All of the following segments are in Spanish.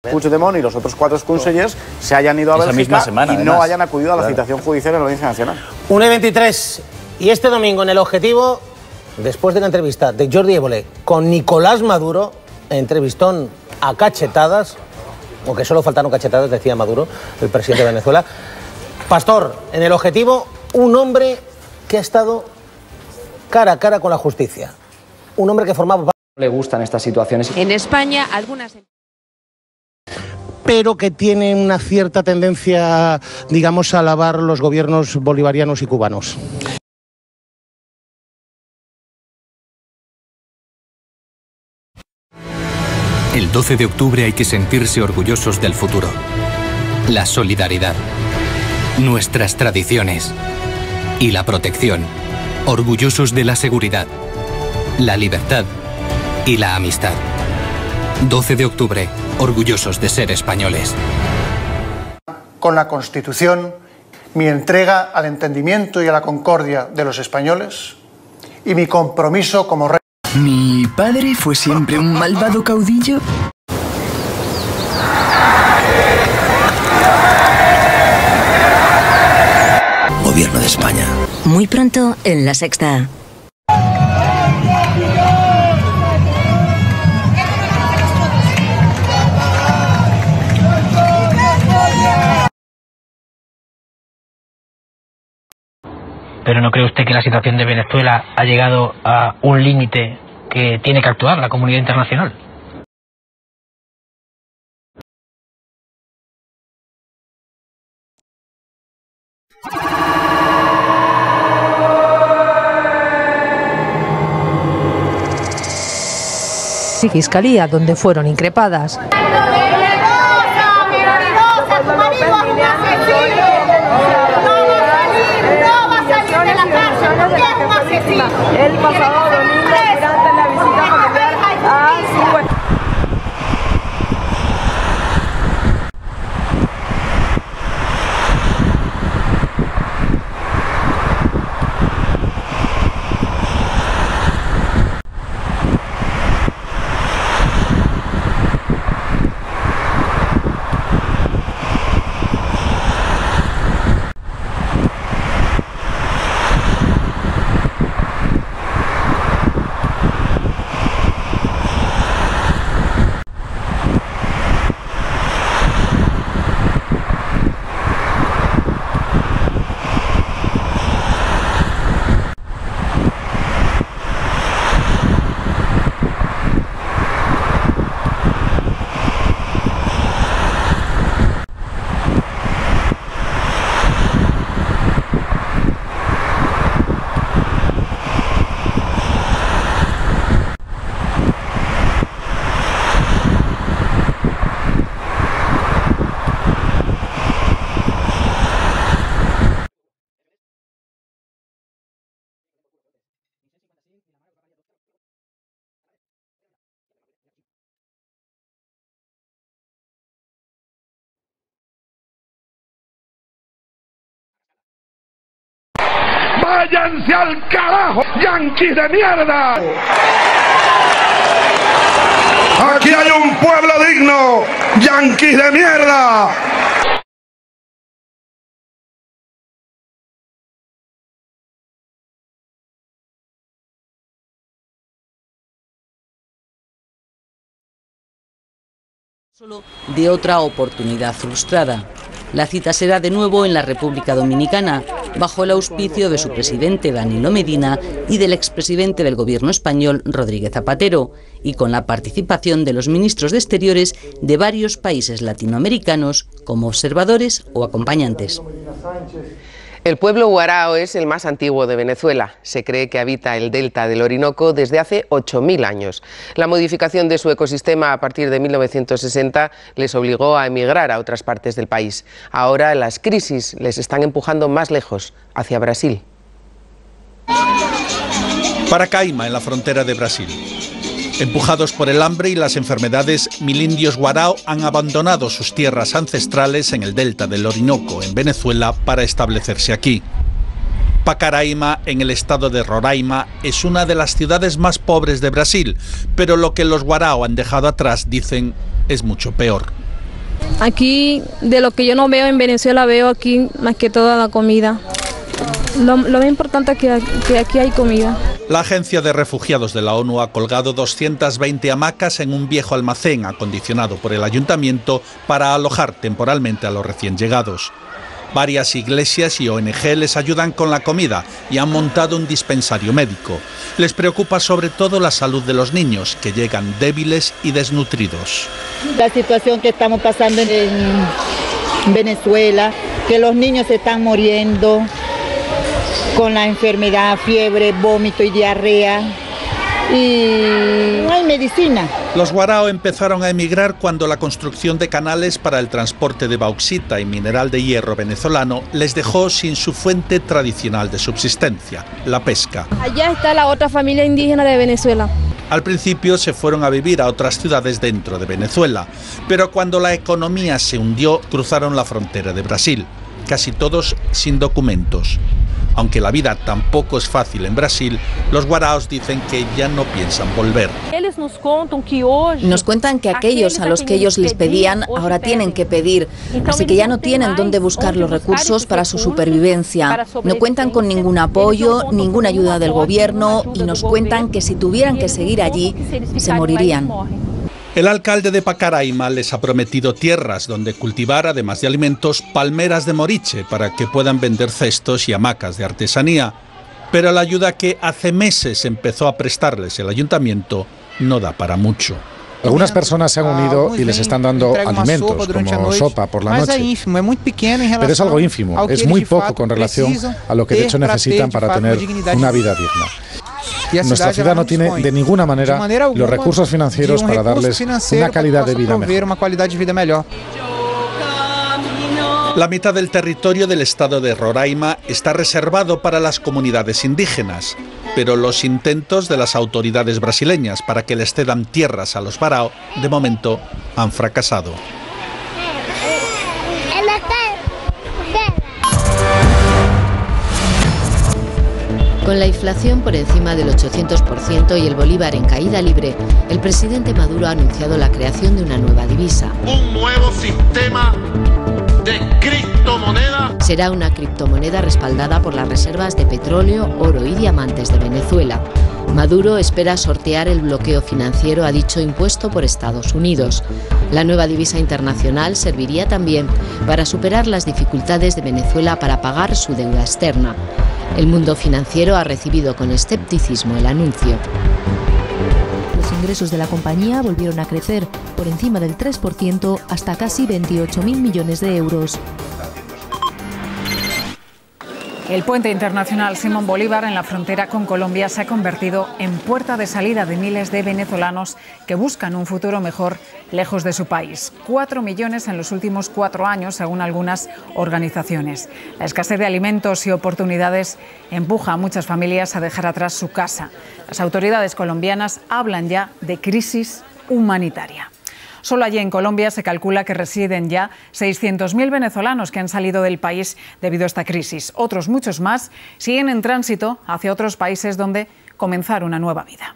Puigdemont y los otros 4 consellers se hayan ido a Bélgica y no hayan acudido a la citación judicial en la Audiencia Nacional. 1:23. Y este domingo en El Objetivo, después de la entrevista de Jordi Évole con Nicolás Maduro, entrevistón a cachetadas, aunque solo faltaron cachetadas, decía Maduro, el presidente de Venezuela. Pastor, en El Objetivo, un hombre que ha estado cara a cara con la justicia. Un hombre que formaba parte... Le gustan estas situaciones. En España, algunas... pero que tiene una cierta tendencia, digamos, a alabar los gobiernos bolivarianos y cubanos. El 12 de octubre hay que sentirse orgullosos del futuro. La solidaridad, nuestras tradiciones y la protección. Orgullosos de la seguridad, la libertad y la amistad. 12 de octubre, orgullosos de ser españoles. Con la Constitución, mi entrega al entendimiento y a la concordia de los españoles y mi compromiso como rey. ¿Mi padre fue siempre un malvado caudillo? Gobierno de España. Muy pronto en La Sexta. ¿Pero no cree usted que la situación de Venezuela ha llegado a un límite que tiene que actuar la comunidad internacional? Y Fiscalía, donde fueron increpadas. El pasado domingo, durante la visita familiar a su... ¡Váyanse al carajo, yanquis de mierda! ¡Aquí hay un pueblo digno, yanquis de mierda! Solo de otra oportunidad frustrada. La cita será de nuevo en la República Dominicana, bajo el auspicio de su presidente Danilo Medina y del expresidente del gobierno español Rodríguez Zapatero, y con la participación de los ministros de Exteriores de varios países latinoamericanos como observadores o acompañantes. El pueblo guarao es el más antiguo de Venezuela. Se cree que habita el delta del Orinoco desde hace 8000 años. La modificación de su ecosistema a partir de 1960 les obligó a emigrar a otras partes del país. Ahora las crisis les están empujando más lejos, hacia Brasil. Paracaima, en la frontera de Brasil. Empujados por el hambre y las enfermedades, 1000 indios guarao han abandonado sus tierras ancestrales en el delta del Orinoco, en Venezuela, para establecerse aquí. Pacaraima, en el estado de Roraima, es una de las ciudades más pobres de Brasil, pero lo que los guarao han dejado atrás, dicen, es mucho peor. Aquí, de lo que yo no veo en Venezuela, veo aquí más que toda la comida. Lo más importante es que aquí hay comida. La Agencia de Refugiados de la ONU ha colgado 220 hamacas en un viejo almacén acondicionado por el ayuntamiento para alojar temporalmente a los recién llegados. Varias iglesias y ONG les ayudan con la comida y han montado un dispensario médico. Les preocupa sobre todo la salud de los niños, que llegan débiles y desnutridos. La situación que estamos pasando en Venezuela, que los niños se están muriendo con la enfermedad, fiebre, vómito y diarrea, y no hay medicina. Los Guarao empezaron a emigrar cuando la construcción de canales para el transporte de bauxita y mineral de hierro venezolano les dejó sin su fuente tradicional de subsistencia, la pesca. Allá está la otra familia indígena de Venezuela. Al principio se fueron a vivir a otras ciudades dentro de Venezuela, pero cuando la economía se hundió, cruzaron la frontera de Brasil, casi todos sin documentos. Aunque la vida tampoco es fácil en Brasil, los guaraos dicen que ya no piensan volver. Nos cuentan que aquellos a los que ellos les pedían ahora tienen que pedir, así que ya no tienen dónde buscar los recursos para su supervivencia. No cuentan con ningún apoyo, ninguna ayuda del gobierno y nos cuentan que si tuvieran que seguir allí, se morirían. El alcalde de Pacaraima les ha prometido tierras donde cultivar, además de alimentos, palmeras de moriche para que puedan vender cestos y hamacas de artesanía. Pero la ayuda que hace meses empezó a prestarles el ayuntamiento no da para mucho. Algunas personas se han unido y les están dando alimentos, como sopa por la noche. Pero es algo ínfimo, es muy poco con relación a lo que de hecho necesitan para tener una vida digna. Nuestra ciudad no tiene de ninguna manera los recursos financieros para darles una calidad de vida mejor. La mitad del territorio del estado de Roraima está reservado para las comunidades indígenas, pero los intentos de las autoridades brasileñas para que les cedan tierras a los Guarao, de momento, han fracasado. Con la inflación por encima del 800% y el bolívar en caída libre, el presidente Maduro ha anunciado la creación de una nueva divisa. Un nuevo sistema de criptomoneda. Será una criptomoneda respaldada por las reservas de petróleo, oro y diamantes de Venezuela. Maduro espera sortear el bloqueo financiero, ha dicho, impuesto por Estados Unidos. La nueva divisa internacional serviría también para superar las dificultades de Venezuela para pagar su deuda externa. El mundo financiero ha recibido con escepticismo el anuncio. Los ingresos de la compañía volvieron a crecer por encima del 3% hasta casi 28.000 millones de euros. El puente internacional Simón Bolívar en la frontera con Colombia se ha convertido en puerta de salida de miles de venezolanos que buscan un futuro mejor lejos de su país. 4 millones en los últimos 4 años, según algunas organizaciones. La escasez de alimentos y oportunidades empuja a muchas familias a dejar atrás su casa. Las autoridades colombianas hablan ya de crisis humanitaria. Solo allí en Colombia se calcula que residen ya 600.000 venezolanos que han salido del país debido a esta crisis. Otros muchos más siguen en tránsito hacia otros países donde comenzar una nueva vida.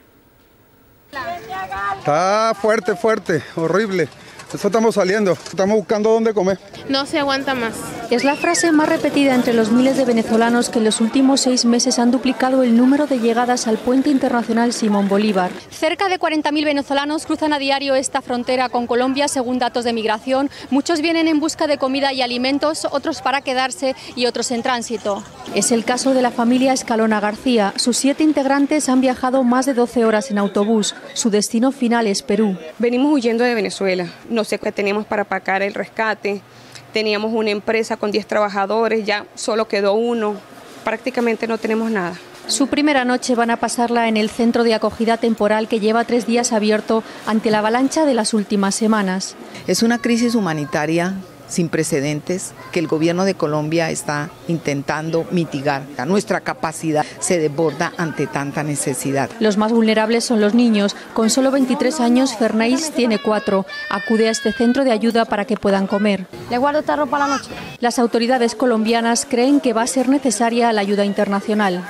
Está fuerte, horrible. Eso estamos saliendo, estamos buscando dónde comer. No se aguanta más. Es la frase más repetida entre los miles de venezolanos que en los últimos 6 meses han duplicado el número de llegadas al puente internacional Simón Bolívar. Cerca de 40.000 venezolanos cruzan a diario esta frontera con Colombia, según datos de migración. Muchos vienen en busca de comida y alimentos, otros para quedarse y otros en tránsito. Es el caso de la familia Escalona García. Sus 7 integrantes han viajado más de 12 horas en autobús. Su destino final es Perú. Venimos huyendo de Venezuela. No sé qué teníamos para pagar el rescate. Teníamos una empresa con 10 trabajadores, ya solo quedó uno. Prácticamente no tenemos nada. Su primera noche van a pasarla en el centro de acogida temporal que lleva 3 días abierto ante la avalancha de las últimas semanas. Es una crisis humanitaria sin precedentes que el gobierno de Colombia está intentando mitigar. Nuestra capacidad se desborda ante tanta necesidad. Los más vulnerables son los niños. Con solo 23 años, Fernais tiene 4. Acude a este centro de ayuda para que puedan comer. ¿Le guardo esta ropa a la noche? Las autoridades colombianas creen que va a ser necesaria la ayuda internacional.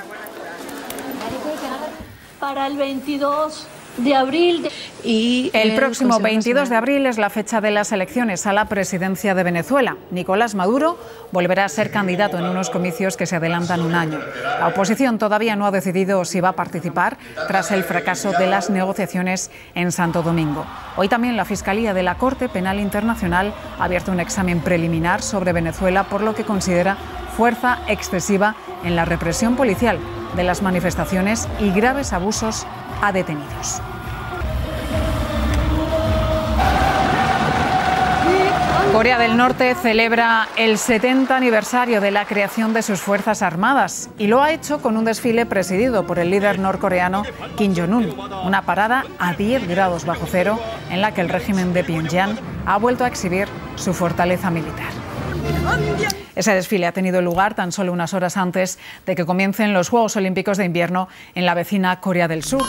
Para el 22 de abril. Y el próximo 22 de abril es la fecha de las elecciones a la presidencia de Venezuela. Nicolás Maduro volverá a ser candidato en unos comicios que se adelantan un año. La oposición todavía no ha decidido si va a participar tras el fracaso de las negociaciones en Santo Domingo. Hoy también la Fiscalía de la Corte Penal Internacional ha abierto un examen preliminar sobre Venezuela por lo que considera fuerza excesiva en la represión policial de las manifestaciones y graves abusos a detenidos. Corea del Norte celebra el 70 aniversario de la creación de sus Fuerzas Armadas y lo ha hecho con un desfile presidido por el líder norcoreano Kim Jong-un, una parada a 10 grados bajo cero en la que el régimen de Pyongyang ha vuelto a exhibir su fortaleza militar. Ese desfile ha tenido lugar tan solo unas horas antes de que comiencen los Juegos Olímpicos de Invierno en la vecina Corea del Sur.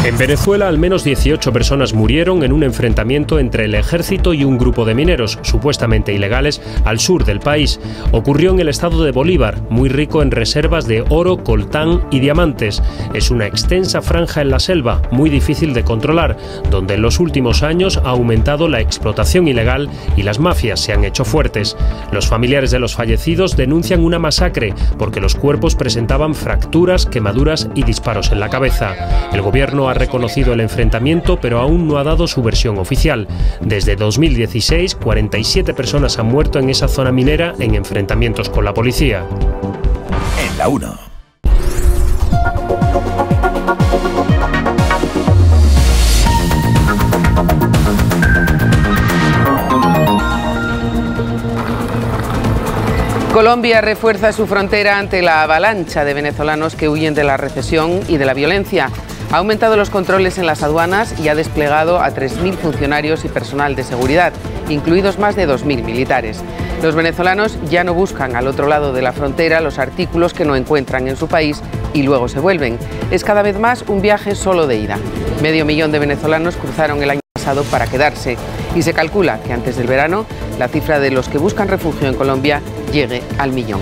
En Venezuela, al menos 18 personas murieron en un enfrentamiento entre el ejército y un grupo de mineros, supuestamente ilegales, al sur del país. Ocurrió en el estado de Bolívar, muy rico en reservas de oro, coltán y diamantes. Es una extensa franja en la selva, muy difícil de controlar, donde en los últimos años ha aumentado la explotación ilegal y las mafias se han hecho fuertes. Los familiares de los fallecidos denuncian una masacre porque los cuerpos presentaban fracturas, quemaduras y disparos en la cabeza. El gobierno ha reconocido el enfrentamiento, pero aún no ha dado su versión oficial. Desde 2016, 47 personas han muerto en esa zona minera en enfrentamientos con la policía. En la 1. Colombia refuerza su frontera ante la avalancha de venezolanos que huyen de la recesión y de la violencia. Ha aumentado los controles en las aduanas y ha desplegado a 3.000 funcionarios y personal de seguridad, incluidos más de 2.000 militares. Los venezolanos ya no buscan al otro lado de la frontera los artículos que no encuentran en su país y luego se vuelven. Es cada vez más un viaje solo de ida. 500.000 de venezolanos cruzaron el año pasado para quedarse y se calcula que antes del verano la cifra de los que buscan refugio en Colombia llegue al 1.000.000.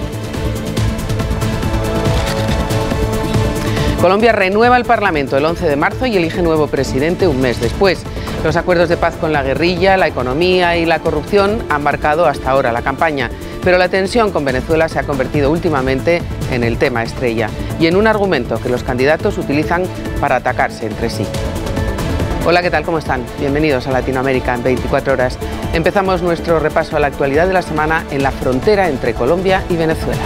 Colombia renueva el Parlamento el 11 de marzo y elige nuevo presidente un mes después. Los acuerdos de paz con la guerrilla, la economía y la corrupción han marcado hasta ahora la campaña, pero la tensión con Venezuela se ha convertido últimamente en el tema estrella y en un argumento que los candidatos utilizan para atacarse entre sí. Hola, ¿qué tal? ¿Cómo están? Bienvenidos a Latinoamérica en 24 horas. Empezamos nuestro repaso a la actualidad de la semana en la frontera entre Colombia y Venezuela.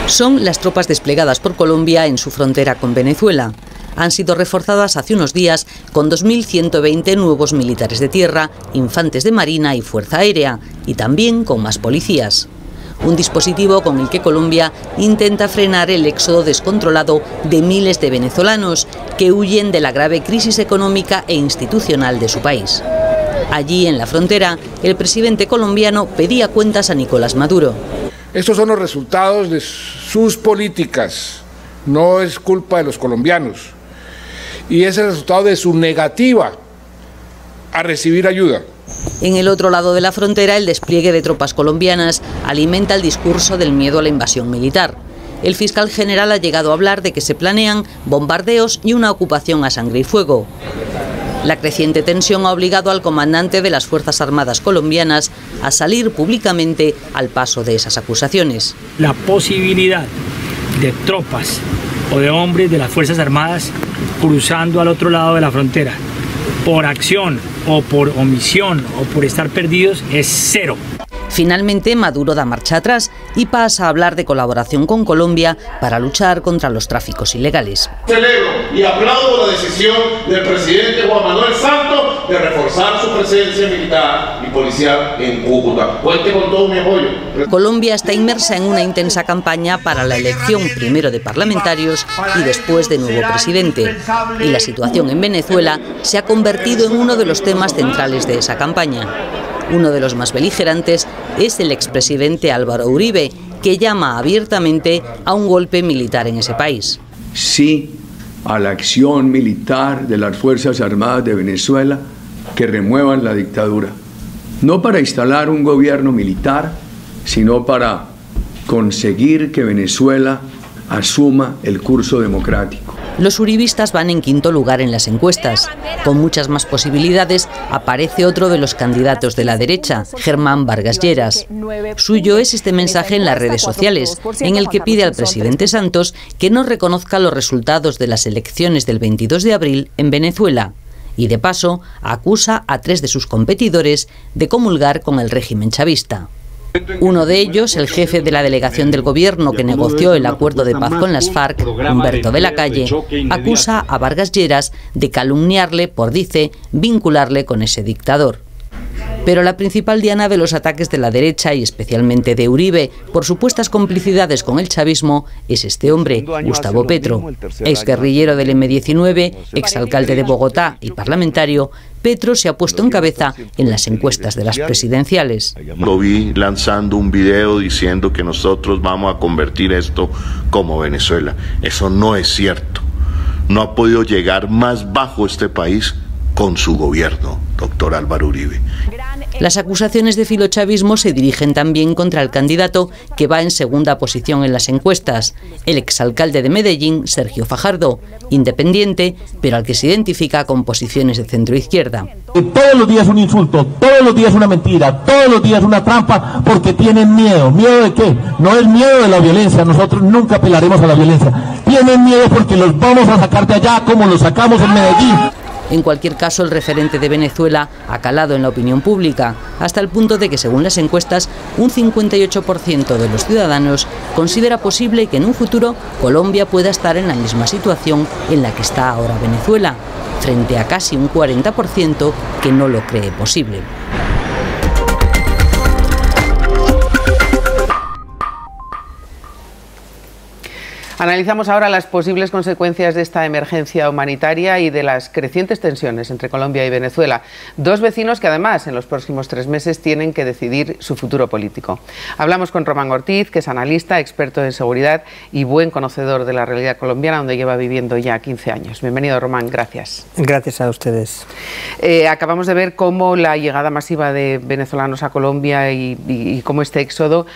Son las tropas desplegadas por Colombia en su frontera con Venezuela. Han sido reforzadas hace unos días con 2.120 nuevos militares de tierra, infantes de marina y fuerza aérea, y también con más policías. Un dispositivo con el que Colombia intenta frenar el éxodo descontrolado de miles de venezolanos que huyen de la grave crisis económica e institucional de su país. Allí, en la frontera, el presidente colombiano pedía cuentas a Nicolás Maduro. Estos son los resultados de sus políticas, no es culpa de los colombianos. Y es el resultado de su negativa a recibir ayuda. En el otro lado de la frontera, el despliegue de tropas colombianas alimenta el discurso del miedo a la invasión militar. El fiscal general ha llegado a hablar de que se planean bombardeos y una ocupación a sangre y fuego. La creciente tensión ha obligado al comandante de las Fuerzas Armadas colombianas a salir públicamente al paso de esas acusaciones. La posibilidad de tropas o de hombres de las Fuerzas Armadas cruzando al otro lado de la frontera por acción o por omisión o por estar perdidos es cero. Finalmente, Maduro da marcha atrás y pasa a hablar de colaboración con Colombia para luchar contra los tráficos ilegales. Celebro y aplaudo la decisión del presidente Juan Manuel Santos de reforzar su presencia militar y policial en Cúcuta. Cuente con todo mi apoyo. Colombia está inmersa en una intensa campaña para la elección primero de parlamentarios y después de nuevo presidente. Y la situación en Venezuela se ha convertido en uno de los temas centrales de esa campaña. Uno de los más beligerantes es el expresidente Álvaro Uribe, que llama abiertamente a un golpe militar en ese país. Sí a la acción militar de las Fuerzas Armadas de Venezuela que remuevan la dictadura. No para instalar un gobierno militar, sino para conseguir que Venezuela asuma el curso democrático. Los uribistas van en quinto lugar en las encuestas. Con muchas más posibilidades aparece otro de los candidatos de la derecha, Germán Vargas Lleras. Suyo es este mensaje en las redes sociales, en el que pide al presidente Santos que no reconozca los resultados de las elecciones del 22 de abril en Venezuela. Y de paso, acusa a 3 de sus competidores de comulgar con el régimen chavista. Uno de ellos, el jefe de la delegación del gobierno que negoció el acuerdo de paz con las FARC, Humberto de la Calle, acusa a Vargas Lleras de calumniarle por, dice, vincularle con ese dictador. Pero la principal diana de los ataques de la derecha y especialmente de Uribe por supuestas complicidades con el chavismo es este hombre, Gustavo Petro. Exguerrillero del M-19, exalcalde de Bogotá y parlamentario, Petro se ha puesto en cabeza en las encuestas de las presidenciales. Lo vi lanzando un video diciendo que nosotros vamos a convertir esto como Venezuela. Eso no es cierto. No ha podido llegar más bajo este país con su gobierno, doctor Álvaro Uribe. Las acusaciones de filochavismo se dirigen también contra el candidato que va en segunda posición en las encuestas, el exalcalde de Medellín, Sergio Fajardo, independiente, pero al que se identifica con posiciones de centroizquierda. Todos los días un insulto, todos los días una mentira, todos los días una trampa, porque tienen miedo. ¿Miedo de qué? No es miedo de la violencia, nosotros nunca apelaremos a la violencia. Tienen miedo porque los vamos a sacar de allá como los sacamos en Medellín. En cualquier caso, el referente de Venezuela ha calado en la opinión pública, hasta el punto de que, según las encuestas, un 58% de los ciudadanos considera posible que en un futuro Colombia pueda estar en la misma situación en la que está ahora Venezuela, frente a casi un 40% que no lo cree posible. Analizamos ahora las posibles consecuencias de esta emergencia humanitaria y de las crecientes tensiones entre Colombia y Venezuela. Dos vecinos que además en los próximos 3 meses tienen que decidir su futuro político. Hablamos con Román Ortiz, que es analista, experto en seguridad y buen conocedor de la realidad colombiana, donde lleva viviendo ya 15 años. Bienvenido, Román, gracias. Gracias a ustedes. Acabamos de ver cómo la llegada masiva de venezolanos a Colombia y cómo este éxodo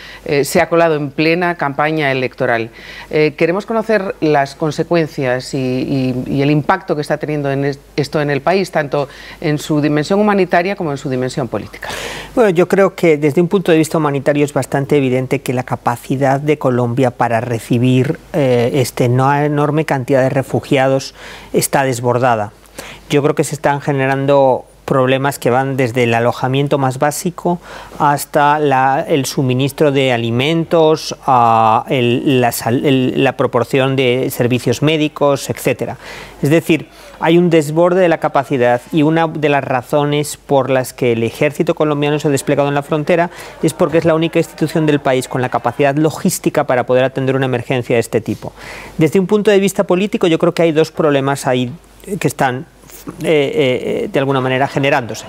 se ha colado en plena campaña electoral. Queremos conocer las consecuencias y el impacto que está teniendo esto en el país, tanto en su dimensión humanitaria como en su dimensión política. Bueno, yo creo que desde un punto de vista humanitario es bastante evidente que la capacidad de Colombia para recibir una enorme cantidad de refugiados está desbordada. Yo creo que se están generando problemas que van desde el alojamiento más básico hasta el suministro de alimentos, la proporción de servicios médicos, etcétera. Es decir, hay un desborde de la capacidad, y una de las razones por las que el ejército colombiano se ha desplegado en la frontera es porque es la única institución del país con la capacidad logística para poder atender una emergencia de este tipo. Desde un punto de vista político, yo creo que hay dos problemas ahí que están de alguna manera generándose.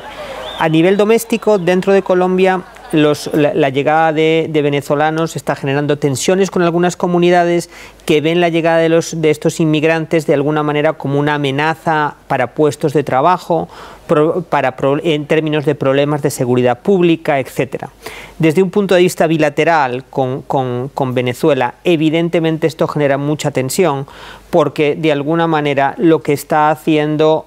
A nivel doméstico, dentro de Colombia, la llegada de venezolanos está generando tensiones con algunas comunidades que ven la llegada de estos inmigrantes de alguna manera como una amenaza para puestos de trabajo, en términos de problemas de seguridad pública, etc. Desde un punto de vista bilateral con Venezuela, evidentemente esto genera mucha tensión, porque de alguna manera lo que está haciendo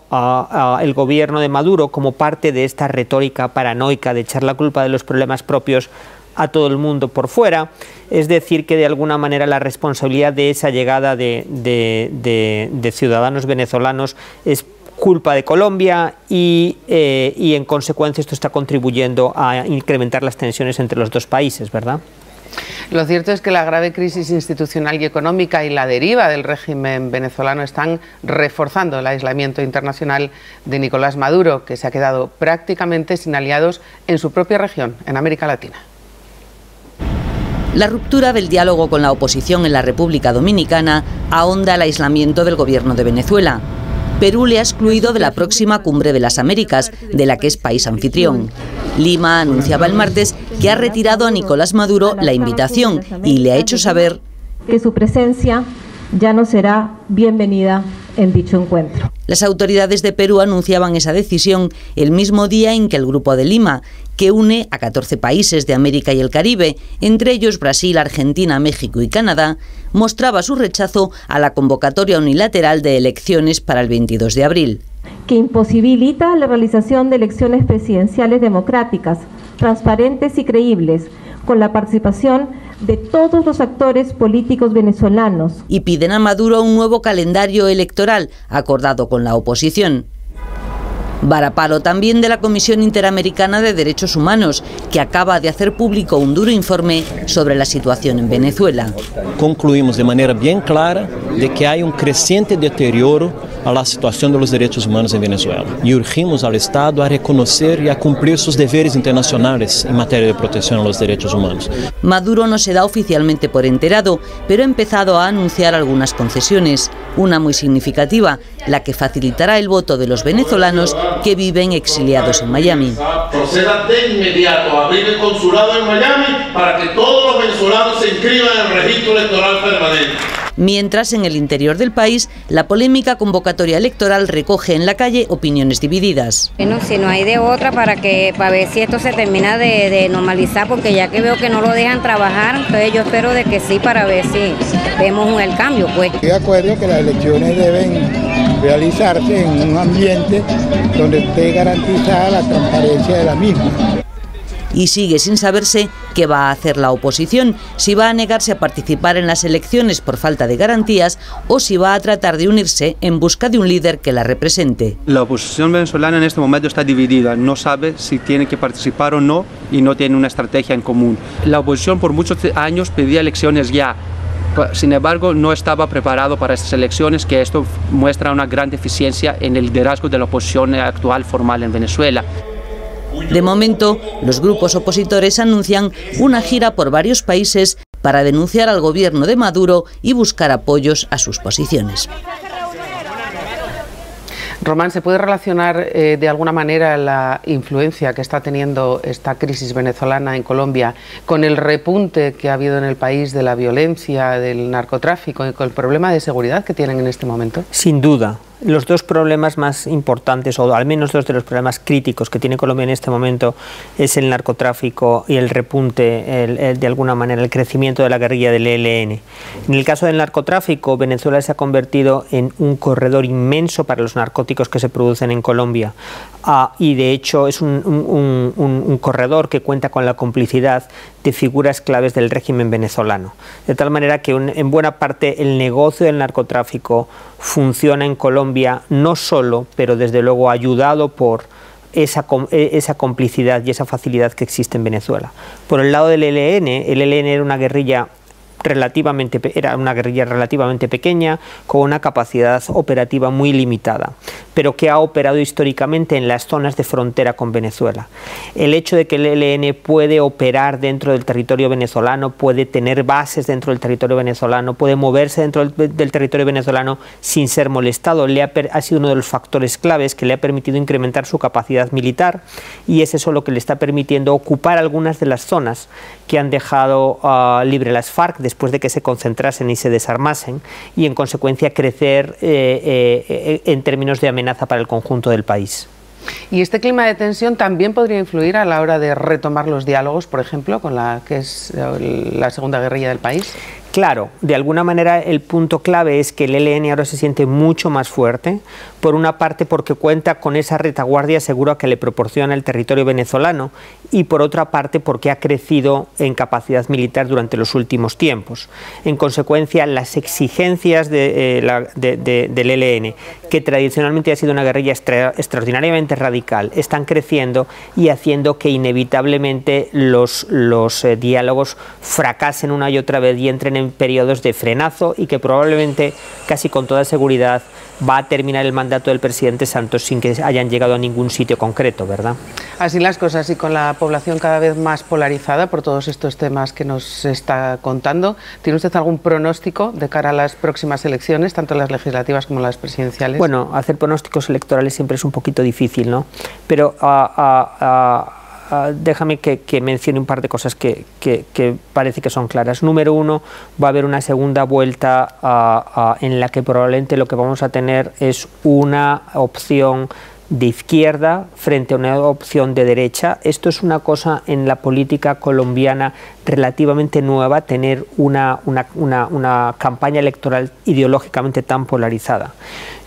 el gobierno de Maduro como parte de esta retórica paranoica de echar la culpa de los problemas propios a todo el mundo por fuera, es decir, que de alguna manera la responsabilidad de esa llegada de ciudadanos venezolanos es culpa de Colombia y en consecuencia esto está contribuyendo a incrementar las tensiones entre los dos países, ¿verdad? Lo cierto es que la grave crisis institucional y económica y la deriva del régimen venezolano están reforzando el aislamiento internacional de Nicolás Maduro, que se ha quedado prácticamente sin aliados en su propia región, en América Latina. La ruptura del diálogo con la oposición en la República Dominicana ahonda el aislamiento del gobierno de Venezuela. Perú le ha excluido de la próxima Cumbre de las Américas, de la que es país anfitrión. Lima anunciaba el martes que ha retirado a Nicolás Maduro la invitación y le ha hecho saber que su presencia ya no será bienvenida en dicho encuentro. Las autoridades de Perú anunciaban esa decisión el mismo día en que el Grupo de Lima, que une a 14 países de América y el Caribe, entre ellos Brasil, Argentina, México y Canadá, mostraba su rechazo a la convocatoria unilateral de elecciones para el 22 de abril. Que imposibilita la realización de elecciones presidenciales democráticas, transparentes y creíbles, con la participación de todos los actores políticos venezolanos. Y piden a Maduro un nuevo calendario electoral acordado con la oposición. Varapalo también de la Comisión Interamericana de Derechos Humanos, que acaba de hacer público un duro informe sobre la situación en Venezuela. Concluimos de manera bien clara de que hay un creciente deterioro a la situación de los derechos humanos en Venezuela y urgimos al Estado a reconocer y a cumplir sus deberes internacionales en materia de protección a los derechos humanos. Maduro no se da oficialmente por enterado, pero ha empezado a anunciar algunas concesiones, una muy significativa, la que facilitará el voto de los venezolanos que viven exiliados en Miami. Proceda de inmediato a abrir el consulado en Miami para que todos los venezolanos se inscriban en el registro electoral permanente. Mientras, en el interior del país, la polémica convocatoria electoral recoge en la calle opiniones divididas. Bueno, si no hay de otra para ver si esto se termina de normalizar, porque ya que veo que no lo dejan trabajar, entonces yo espero de que sí, para ver si vemos el cambio, pues. Estoy de acuerdo que las elecciones deben realizarse en un ambiente donde esté garantizada la transparencia de la misma. Y sigue sin saberse qué va a hacer la oposición, si va a negarse a participar en las elecciones por falta de garantías o si va a tratar de unirse en busca de un líder que la represente. La oposición venezolana en este momento está dividida, no sabe si tiene que participar o no y no tiene una estrategia en común. La oposición por muchos años pedía elecciones ya. Sin embargo, no estaba preparado para estas elecciones, que esto muestra una gran deficiencia en el liderazgo de la oposición actual formal en Venezuela. De momento, los grupos opositores anuncian una gira por varios países para denunciar al gobierno de Maduro y buscar apoyos a sus posiciones. Román, ¿se puede relacionar de alguna manera la influencia que está teniendo esta crisis venezolana en Colombia con el repunte que ha habido en el país de la violencia, del narcotráfico y con el problema de seguridad que tienen en este momento? Sin duda. Los dos problemas más importantes, o al menos dos de los problemas críticos que tiene Colombia en este momento, es el narcotráfico y el repunte, de alguna manera, el crecimiento de la guerrilla del ELN. En el caso del narcotráfico, Venezuela se ha convertido en un corredor inmenso para los narcóticos que se producen en Colombia. Y de hecho es un corredor que cuenta con la complicidad de figuras claves del régimen venezolano. De tal manera que en buena parte el negocio del narcotráfico funciona en Colombia, no solo, pero desde luego ayudado por esa complicidad y esa facilidad que existe en Venezuela. Por el lado del ELN, el ELN era una guerrilla relativamente pequeña, con una capacidad operativa muy limitada, pero que ha operado históricamente en las zonas de frontera con Venezuela. El hecho de que el ELN puede operar dentro del territorio venezolano, puede tener bases dentro del territorio venezolano, puede moverse dentro del territorio venezolano sin ser molestado, ha sido uno de los factores claves que le ha permitido incrementar su capacidad militar, y es eso lo que le está permitiendo ocupar algunas de las zonas que han dejado libre las FARC después de que se concentrasen y se desarmasen, y en consecuencia crecer en términos de amenaza para el conjunto del país. ¿Y este clima de tensión también podría influir a la hora de retomar los diálogos, por ejemplo, con la que es la segunda guerrilla del país? Claro, de alguna manera el punto clave es que el ELN ahora se siente mucho más fuerte, por una parte porque cuenta con esa retaguardia segura que le proporciona el territorio venezolano, y por otra parte porque ha crecido en capacidad militar durante los últimos tiempos. En consecuencia, las exigencias del ELN, que tradicionalmente ha sido una guerrilla extraordinariamente radical, están creciendo y haciendo que inevitablemente los diálogos fracasen una y otra vez y entren en periodos de frenazo, y que probablemente, casi con toda seguridad, va a terminar el mandato del presidente Santos sin que hayan llegado a ningún sitio concreto, ¿verdad? Así las cosas, y con la población cada vez más polarizada por todos estos temas que nos está contando, ¿tiene usted algún pronóstico de cara a las próximas elecciones, tanto las legislativas como las presidenciales? Bueno, hacer pronósticos electorales siempre es un poquito difícil, ¿no? Pero déjame que mencione un par de cosas que parece que son claras. Número uno, va a haber una segunda vuelta en la que probablemente lo que vamos a tener es una opción de izquierda frente a una opción de derecha. Esto es una cosa en la política colombiana relativamente nueva, tener una campaña electoral ideológicamente tan polarizada.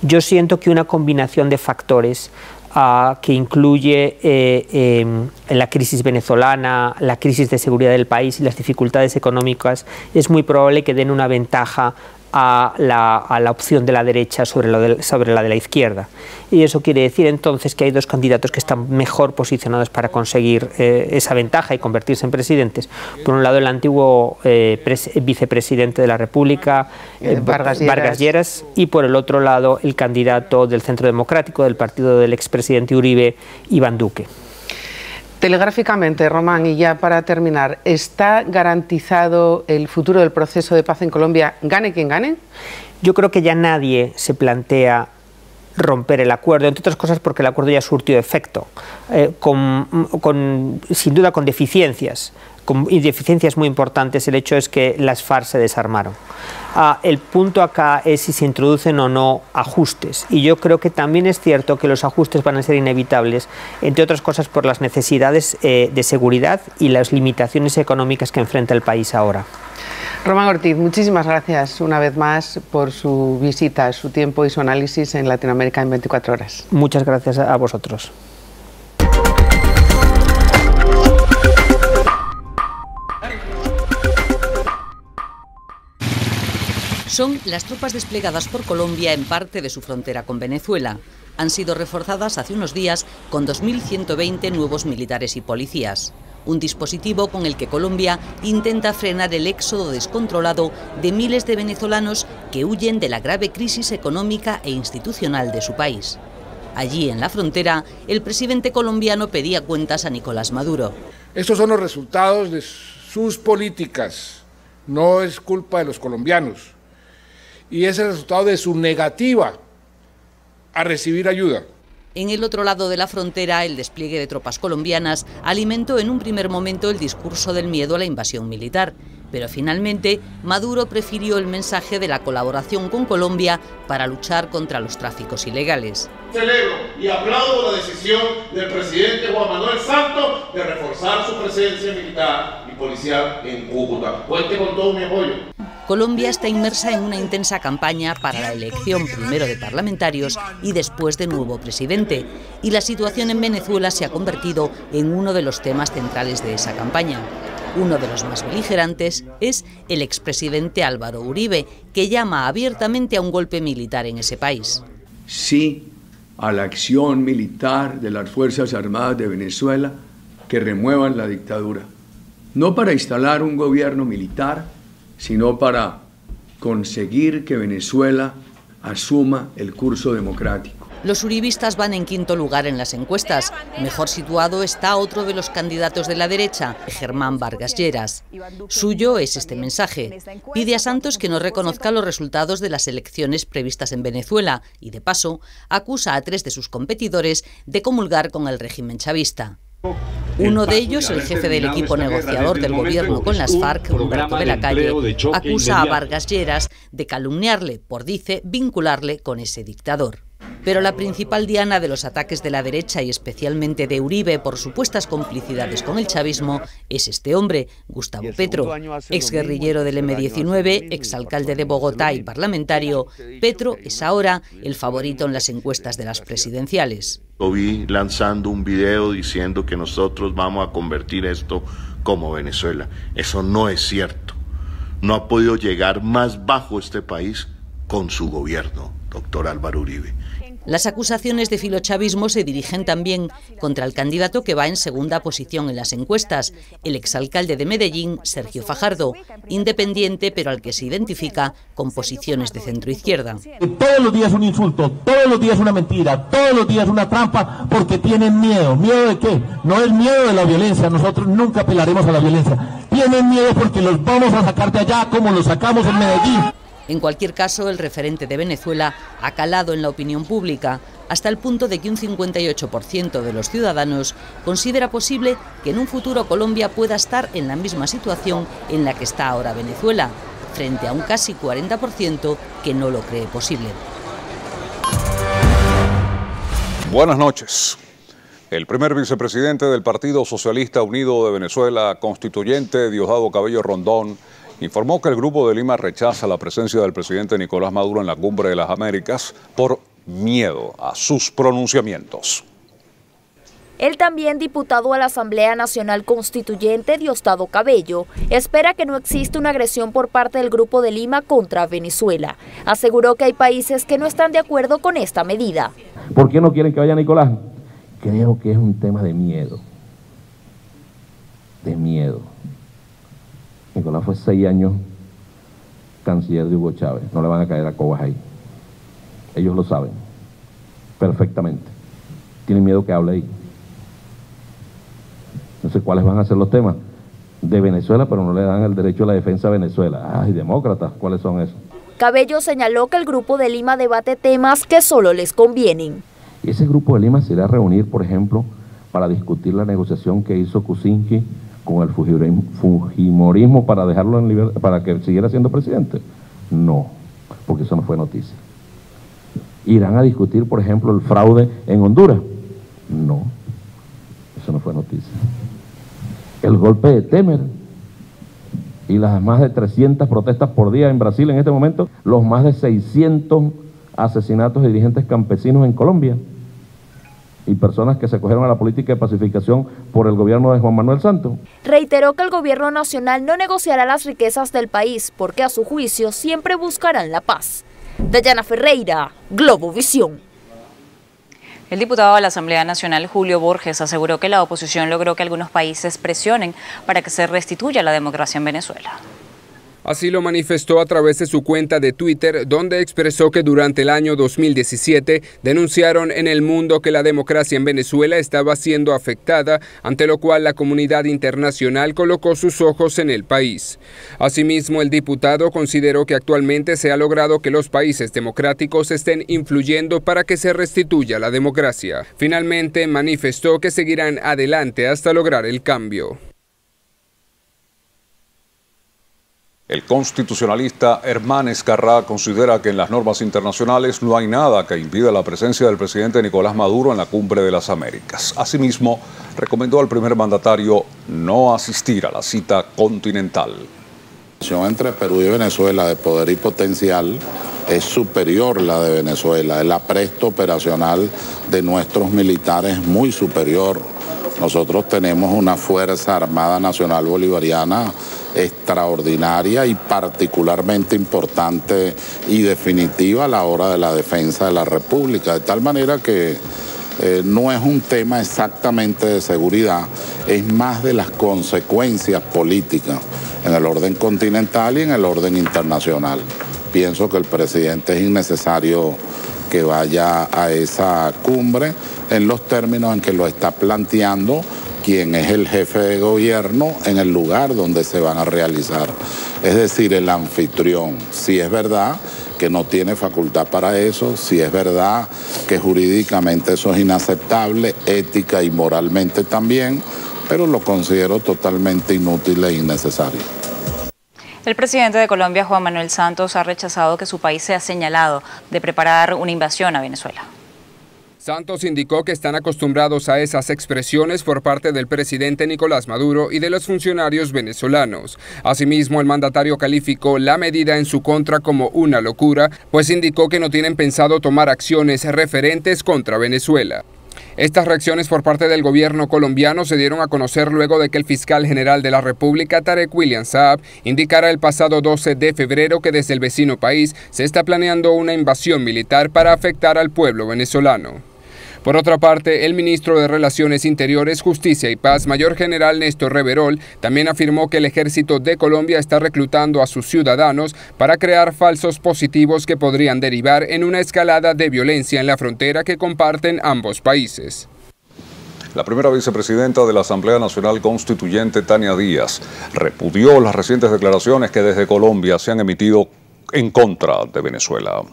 Yo siento que una combinación de factores que incluye la crisis venezolana, la crisis de seguridad del país y las dificultades económicas, es muy probable que den una ventaja a la opción de la derecha sobre la de la izquierda. Y eso quiere decir entonces que hay dos candidatos que están mejor posicionados para conseguir esa ventaja y convertirse en presidentes. Por un lado, el antiguo vicepresidente de la República, Vargas Lleras, y por el otro lado, el candidato del Centro Democrático, del partido del expresidente Uribe, Iván Duque. Telegráficamente, Román, y ya para terminar, ¿está garantizado el futuro del proceso de paz en Colombia, gane quien gane? Yo creo que ya nadie se plantea romper el acuerdo, entre otras cosas porque el acuerdo ya surtió efecto, sin duda con deficiencias. Y deficiencias muy importantes. El hecho es que las FARC se desarmaron. El punto acá es si se introducen o no ajustes, y yo creo que también es cierto que los ajustes van a ser inevitables, entre otras cosas por las necesidades de seguridad y las limitaciones económicas que enfrenta el país ahora. Román Ortiz, muchísimas gracias una vez más por su visita, su tiempo y su análisis en Latinoamérica en 24 horas. Muchas gracias a vosotros. Son las tropas desplegadas por Colombia en parte de su frontera con Venezuela. Han sido reforzadas hace unos días con 2.120 nuevos militares y policías. Un dispositivo con el que Colombia intenta frenar el éxodo descontrolado de miles de venezolanos que huyen de la grave crisis económica e institucional de su país. Allí, en la frontera, el presidente colombiano pedía cuentas a Nicolás Maduro. Estos son los resultados de sus políticas, no es culpa de los colombianos. Y es el resultado de su negativa a recibir ayuda. En el otro lado de la frontera, el despliegue de tropas colombianas alimentó en un primer momento el discurso del miedo a la invasión militar. Pero finalmente, Maduro prefirió el mensaje de la colaboración con Colombia para luchar contra los tráficos ilegales. Celebro y aplaudo la decisión del presidente Juan Manuel Santos de reforzar su presencia militar y policial en Cúcuta. Cuente con todo mi apoyo. Colombia está inmersa en una intensa campaña para la elección primero de parlamentarios y después de nuevo presidente, y la situación en Venezuela se ha convertido en uno de los temas centrales de esa campaña. Uno de los más beligerantes es el expresidente Álvaro Uribe, que llama abiertamente a un golpe militar en ese país. Sí a la acción militar de las Fuerzas Armadas de Venezuela que remuevan la dictadura, no para instalar un gobierno militar, sino para conseguir que Venezuela asuma el curso democrático. Los uribistas van en quinto lugar en las encuestas. Mejor situado está otro de los candidatos de la derecha, Germán Vargas Lleras. Suyo es este mensaje. Pide a Santos que no reconozca los resultados de las elecciones previstas en Venezuela y, de paso, acusa a 3 de sus competidores de comulgar con el régimen chavista. Uno de ellos, el jefe del equipo negociador del gobierno con las FARC, Humberto de la Calle, acusa a Vargas Lleras de calumniarle por, dice, vincularle con ese dictador. Pero la principal diana de los ataques de la derecha y especialmente de Uribe por supuestas complicidades con el chavismo es este hombre, Gustavo Petro. Exguerrillero del M-19, exalcalde de Bogotá y parlamentario, Petro es ahora el favorito en las encuestas de las presidenciales. Lo vi lanzando un video diciendo que nosotros vamos a convertir esto como Venezuela. Eso no es cierto. No ha podido llegar más bajo este país con su gobierno, doctor Álvaro Uribe. Las acusaciones de filochavismo se dirigen también contra el candidato que va en segunda posición en las encuestas, el exalcalde de Medellín, Sergio Fajardo, independiente pero al que se identifica con posiciones de centroizquierda. Todos los días un insulto, todos los días una mentira, todos los días una trampa, porque tienen miedo. ¿Miedo de qué? No es miedo de la violencia, nosotros nunca apelaremos a la violencia. Tienen miedo porque los vamos a sacar de allá como los sacamos en Medellín. En cualquier caso, el referente de Venezuela ha calado en la opinión pública, hasta el punto de que un 58% de los ciudadanos considera posible que en un futuro Colombia pueda estar en la misma situación en la que está ahora Venezuela, frente a un casi 40% que no lo cree posible. Buenas noches. El primer vicepresidente del Partido Socialista Unido de Venezuela, constituyente Diosdado Cabello Rondón, informó que el Grupo de Lima rechaza la presencia del presidente Nicolás Maduro en la Cumbre de las Américas por miedo a sus pronunciamientos. El también diputado a la Asamblea Nacional Constituyente, Diosdado Cabello, espera que no exista una agresión por parte del Grupo de Lima contra Venezuela. Aseguró que hay países que no están de acuerdo con esta medida. ¿Por qué no quieren que vaya Nicolás? Creo que es un tema de miedo. De miedo. Nicolás fue 6 años canciller de Hugo Chávez. No le van a caer a cobas ahí. Ellos lo saben perfectamente. Tienen miedo que hable ahí. No sé cuáles van a ser los temas de Venezuela, pero no le dan el derecho a la defensa a Venezuela. Ay, demócratas, ¿cuáles son esos? Cabello señaló que el Grupo de Lima debate temas que solo les convienen. Y ese Grupo de Lima se irá a reunir, por ejemplo, para discutir la negociación que hizo Kuczynski con el fujimorismo para dejarlo en libertad, para que siguiera siendo presidente. No, porque eso no fue noticia. ¿Irán a discutir, por ejemplo, el fraude en Honduras? No, eso no fue noticia. El golpe de Temer y las más de 300 protestas por día en Brasil en este momento, los más de 600 asesinatos de dirigentes campesinos en Colombia y personas que se acogieron a la política de pacificación por el gobierno de Juan Manuel Santos. Reiteró que el gobierno nacional no negociará las riquezas del país porque a su juicio siempre buscarán la paz. Dayana Ferreira, Globovisión. El diputado de la Asamblea Nacional, Julio Borges, aseguró que la oposición logró que algunos países presionen para que se restituya la democracia en Venezuela. Así lo manifestó a través de su cuenta de Twitter, donde expresó que durante el año 2017 denunciaron en el mundo que la democracia en Venezuela estaba siendo afectada, ante lo cual la comunidad internacional colocó sus ojos en el país. Asimismo, el diputado consideró que actualmente se ha logrado que los países democráticos estén influyendo para que se restituya la democracia. Finalmente, manifestó que seguirán adelante hasta lograr el cambio. El constitucionalista Herman Escarrá considera que en las normas internacionales no hay nada que impida la presencia del presidente Nicolás Maduro en la Cumbre de las Américas. Asimismo, recomendó al primer mandatario no asistir a la cita continental. La relación entre Perú y Venezuela de poder y potencial es superior a la de Venezuela. El apresto operacional de nuestros militares es muy superior. Nosotros tenemos una Fuerza Armada Nacional Bolivariana extraordinaria y particularmente importante y definitiva a la hora de la defensa de la República, de tal manera que no es un tema exactamente de seguridad, es más de las consecuencias políticas en el orden continental y en el orden internacional. Pienso que el presidente es innecesario que vaya a esa cumbre en los términos en que lo está planteando quien es el jefe de gobierno en el lugar donde se van a realizar. Es decir, el anfitrión. Si es verdad que no tiene facultad para eso, si es verdad que jurídicamente eso es inaceptable, ética y moralmente también, pero lo considero totalmente inútil e innecesario. El presidente de Colombia, Juan Manuel Santos, ha rechazado que su país sea señalado de preparar una invasión a Venezuela. Santos indicó que están acostumbrados a esas expresiones por parte del presidente Nicolás Maduro y de los funcionarios venezolanos. Asimismo, el mandatario calificó la medida en su contra como una locura, pues indicó que no tienen pensado tomar acciones referentes contra Venezuela. Estas reacciones por parte del gobierno colombiano se dieron a conocer luego de que el fiscal general de la República, Tarek William Saab, indicara el pasado 12 de febrero que desde el vecino país se está planeando una invasión militar para afectar al pueblo venezolano. Por otra parte, el ministro de Relaciones Interiores, Justicia y Paz, Mayor General Néstor Reverol, también afirmó que el ejército de Colombia está reclutando a sus ciudadanos para crear falsos positivos que podrían derivar en una escalada de violencia en la frontera que comparten ambos países. La primera vicepresidenta de la Asamblea Nacional Constituyente, Tania Díaz, repudió las recientes declaraciones que desde Colombia se han emitido en contra de Venezuela.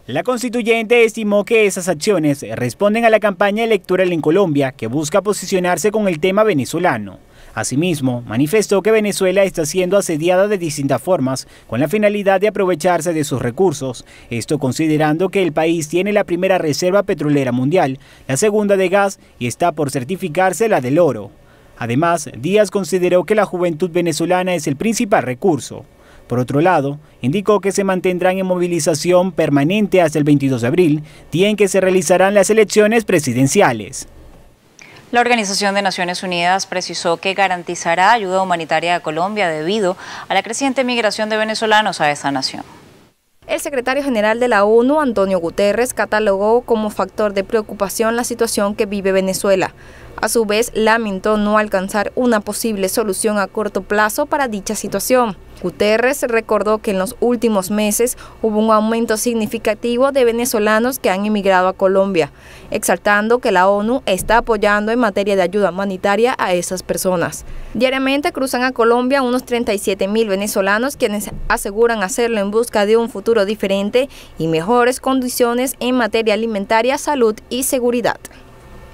La constituyente estimó que esas acciones responden a la campaña electoral en Colombia que busca posicionarse con el tema venezolano. Asimismo, manifestó que Venezuela está siendo asediada de distintas formas con la finalidad de aprovecharse de sus recursos, esto considerando que el país tiene la primera reserva petrolera mundial, la segunda de gas y está por certificarse la del oro. Además, Díaz consideró que la juventud venezolana es el principal recurso. Por otro lado, indicó que se mantendrán en movilización permanente hasta el 22 de abril, día en que se realizarán las elecciones presidenciales. La Organización de Naciones Unidas precisó que garantizará ayuda humanitaria a Colombia debido a la creciente migración de venezolanos a esa nación. El secretario general de la ONU, Antonio Guterres, catalogó como factor de preocupación la situación que vive Venezuela. A su vez, lamentó no alcanzar una posible solución a corto plazo para dicha situación. Guterres recordó que en los últimos meses hubo un aumento significativo de venezolanos que han emigrado a Colombia, exaltando que la ONU está apoyando en materia de ayuda humanitaria a esas personas. Diariamente cruzan a Colombia unos 37.000 venezolanos quienes aseguran hacerlo en busca de un futuro diferente y mejores condiciones en materia alimentaria, salud y seguridad.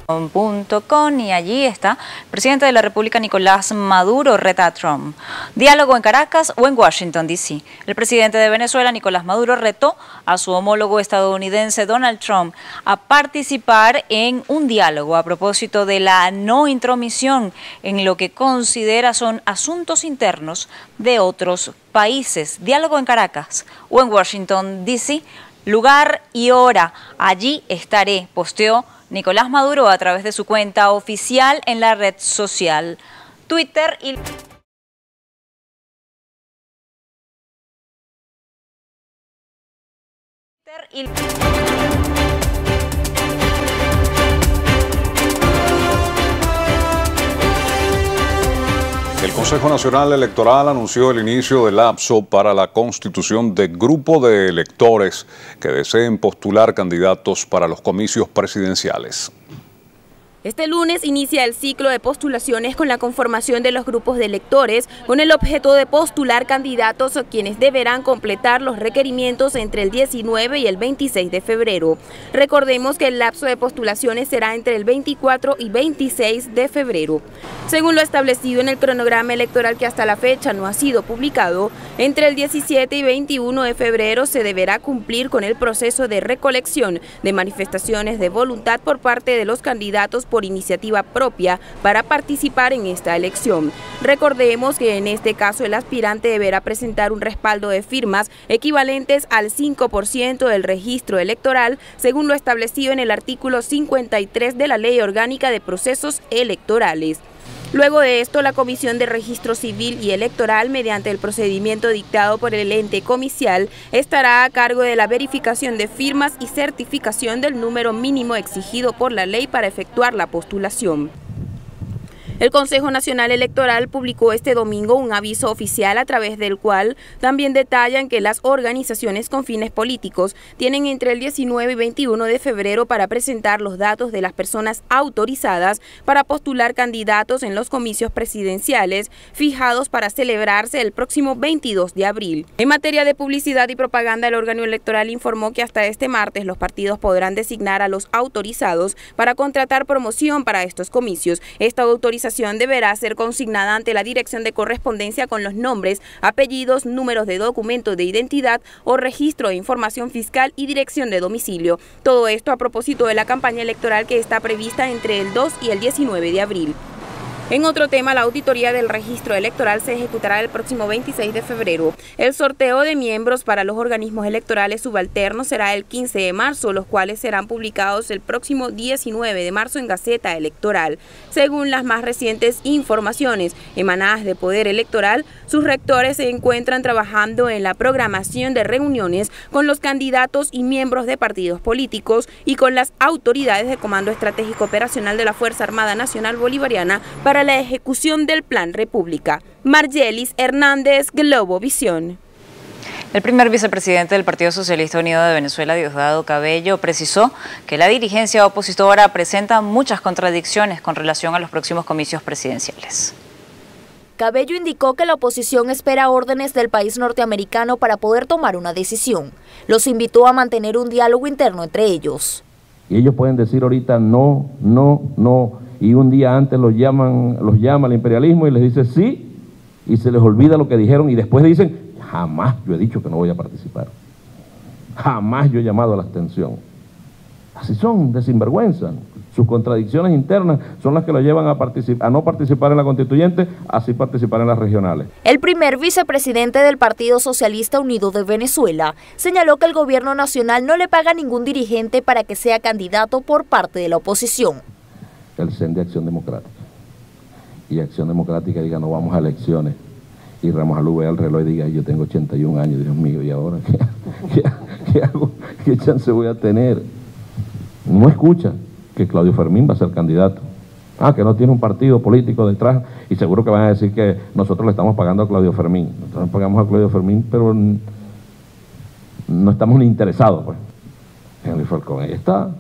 .com y allí está el presidente de la República Nicolás Maduro reta a Trump. Diálogo en Caracas o en Washington DC. El presidente de Venezuela Nicolás Maduro retó a su homólogo estadounidense Donald Trump a participar en un diálogo a propósito de la no intromisión en lo que considera son asuntos internos de otros países. Diálogo en Caracas o en Washington DC. Lugar y hora, allí estaré, posteó Nicolás Maduro a través de su cuenta oficial en la red social Twitter y... El Consejo Nacional Electoral anunció el inicio del lapso para la constitución de grupo de electores que deseen postular candidatos para los comicios presidenciales. Este lunes inicia el ciclo de postulaciones con la conformación de los grupos de electores con el objeto de postular candidatos quienes deberán completar los requerimientos entre el 19 y el 26 de febrero. Recordemos que el lapso de postulaciones será entre el 24 y 26 de febrero. Según lo establecido en el cronograma electoral que hasta la fecha no ha sido publicado, entre el 17 y 21 de febrero se deberá cumplir con el proceso de recolección de manifestaciones de voluntad por parte de los candidatos por iniciativa propia para participar en esta elección. Recordemos que en este caso el aspirante deberá presentar un respaldo de firmas equivalentes al 5% del registro electoral, según lo establecido en el artículo 53 de la Ley Orgánica de Procesos Electorales. Luego de esto, la Comisión de Registro Civil y Electoral, mediante el procedimiento dictado por el ente comicial, estará a cargo de la verificación de firmas y certificación del número mínimo exigido por la ley para efectuar la postulación. El Consejo Nacional Electoral publicó este domingo un aviso oficial a través del cual también detallan que las organizaciones con fines políticos tienen entre el 19 y 21 de febrero para presentar los datos de las personas autorizadas para postular candidatos en los comicios presidenciales fijados para celebrarse el próximo 22 de abril. En materia de publicidad y propaganda, el órgano electoral informó que hasta este martes los partidos podrán designar a los autorizados para contratar promoción para estos comicios. Esta autorización deberá ser consignada ante la Dirección de Correspondencia con los nombres, apellidos, números de documento de identidad o registro de información fiscal y dirección de domicilio. Todo esto a propósito de la campaña electoral que está prevista entre el 2 y el 19 de abril. En otro tema, la auditoría del registro electoral se ejecutará el próximo 26 de febrero. El sorteo de miembros para los organismos electorales subalternos será el 15 de marzo, los cuales serán publicados el próximo 19 de marzo en Gaceta Electoral. Según las más recientes informaciones emanadas de Poder Electoral, sus rectores se encuentran trabajando en la programación de reuniones con los candidatos y miembros de partidos políticos y con las autoridades de Comando Estratégico Operacional de la Fuerza Armada Nacional Bolivariana para la ejecución del Plan República. Margelis Hernández, Globovisión. El primer vicepresidente del Partido Socialista Unido de Venezuela, Diosdado Cabello, precisó que la dirigencia opositora presenta muchas contradicciones con relación a los próximos comicios presidenciales. Cabello indicó que la oposición espera órdenes del país norteamericano para poder tomar una decisión. Los invitó a mantener un diálogo interno entre ellos. Y ellos pueden decir ahorita no, no, no, y un día antes los llama el imperialismo y les dice sí, y se les olvida lo que dijeron, y después dicen, jamás yo he dicho que no voy a participar. Jamás yo he llamado a la abstención. Así son, de sinvergüenza. Sus contradicciones internas son las que lo llevan a no participar en la constituyente, así participar en las regionales. El primer vicepresidente del Partido Socialista Unido de Venezuela señaló que el gobierno nacional no le paga a ningún dirigente para que sea candidato por parte de la oposición. El CEN de Acción Democrática. Y Acción Democrática diga no vamos a elecciones. Y Ramos Alú vea el reloj y diga yo tengo 81 años, Dios mío, ¿y ahora qué hago? ¿Qué chance voy a tener? No escucha que Claudio Fermín va a ser candidato. Que no tiene un partido político detrás, y seguro que van a decir que nosotros le estamos pagando a Claudio Fermín. Nosotros pagamos a Claudio Fermín, pero no estamos ni interesados, pues. Henry Falcón, ahí está.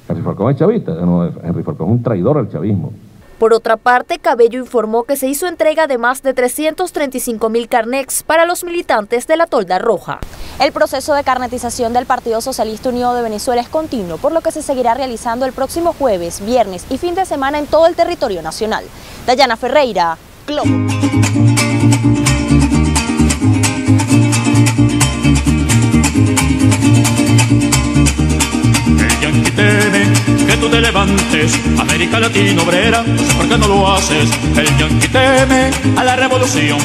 Henry Falcón es chavista, no, Henry Falcón es un traidor al chavismo. Por otra parte, Cabello informó que se hizo entrega de más de 335.000 carnets para los militantes de la Tolda Roja. El proceso de carnetización del Partido Socialista Unido de Venezuela es continuo, por lo que se seguirá realizando el próximo jueves, viernes y fin de semana en todo el territorio nacional. Dayana Ferreira, Globo. Que tú te levantes, América Latina obrera, no sé por qué no lo haces. El yanqui teme a la revolución,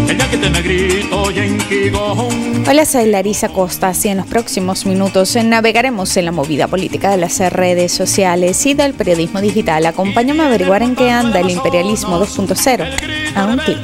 el yanqui teme grito, yanqui gojón. Hola, soy Larisa Costa y en los próximos minutos navegaremos en la movida política de las redes sociales y del periodismo digital. Acompáñame a averiguar en qué anda el imperialismo 2.0. A un clic.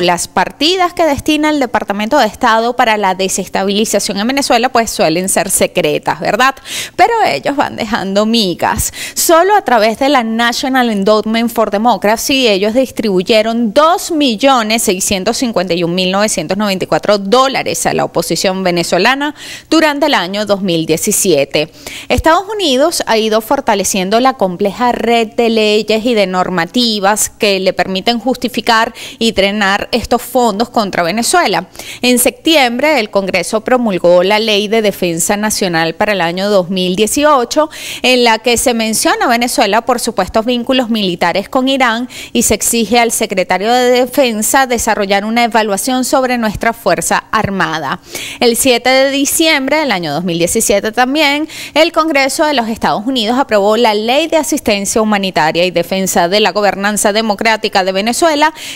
Las partidas que destina el Departamento de Estado para la desestabilización en Venezuela pues suelen ser secretas, ¿verdad? Pero ellos van dejando migas. Solo a través de la National Endowment for Democracy ellos distribuyeron $2.651.994 a la oposición venezolana durante el año 2017. Estados Unidos ha ido fortaleciendo la compleja red de leyes y de normativas que le permiten justificar y drenar estos fondos contra Venezuela. En septiembre, el Congreso promulgó la Ley de Defensa Nacional para el año 2018, en la que se menciona a Venezuela por supuestos vínculos militares con Irán y se exige al secretario de Defensa desarrollar una evaluación sobre nuestra Fuerza Armada. El 7 de diciembre del año 2017 también, el Congreso de los Estados Unidos aprobó la Ley de Asistencia Humanitaria y Defensa de la Gobernanza Democrática de Venezuela,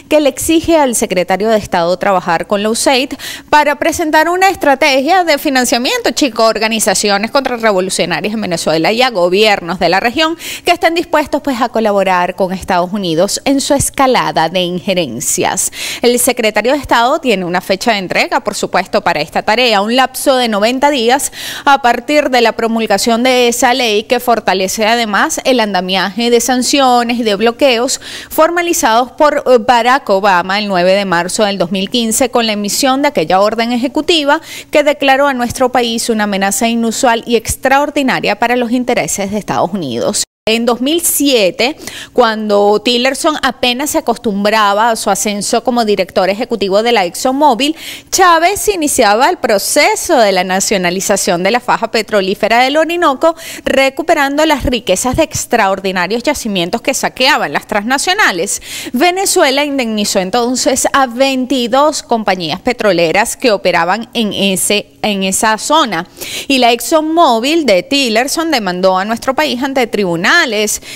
que le exige al secretario de Estado trabajar con la USAID para presentar una estrategia de financiamiento, a organizaciones contrarrevolucionarias en Venezuela y a gobiernos de la región que estén dispuestos pues a colaborar con Estados Unidos en su escalada de injerencias. El secretario de Estado tiene una fecha de entrega, por supuesto, para esta tarea, un lapso de 90 días a partir de la promulgación de esa ley que fortalece además el andamiaje de sanciones y de bloqueos formalizados por Barack Obama el 9 de marzo del 2015 con la emisión de aquella orden ejecutiva que declaró a nuestro país una amenaza inusual y extraordinaria para los intereses de Estados Unidos. En 2007, cuando Tillerson apenas se acostumbraba a su ascenso como director ejecutivo de la ExxonMobil, Chávez iniciaba el proceso de la nacionalización de la faja petrolífera del Orinoco, recuperando las riquezas de extraordinarios yacimientos que saqueaban las transnacionales. Venezuela indemnizó entonces a 22 compañías petroleras que operaban en esa zona. Y la ExxonMobil de Tillerson demandó a nuestro país ante tribunales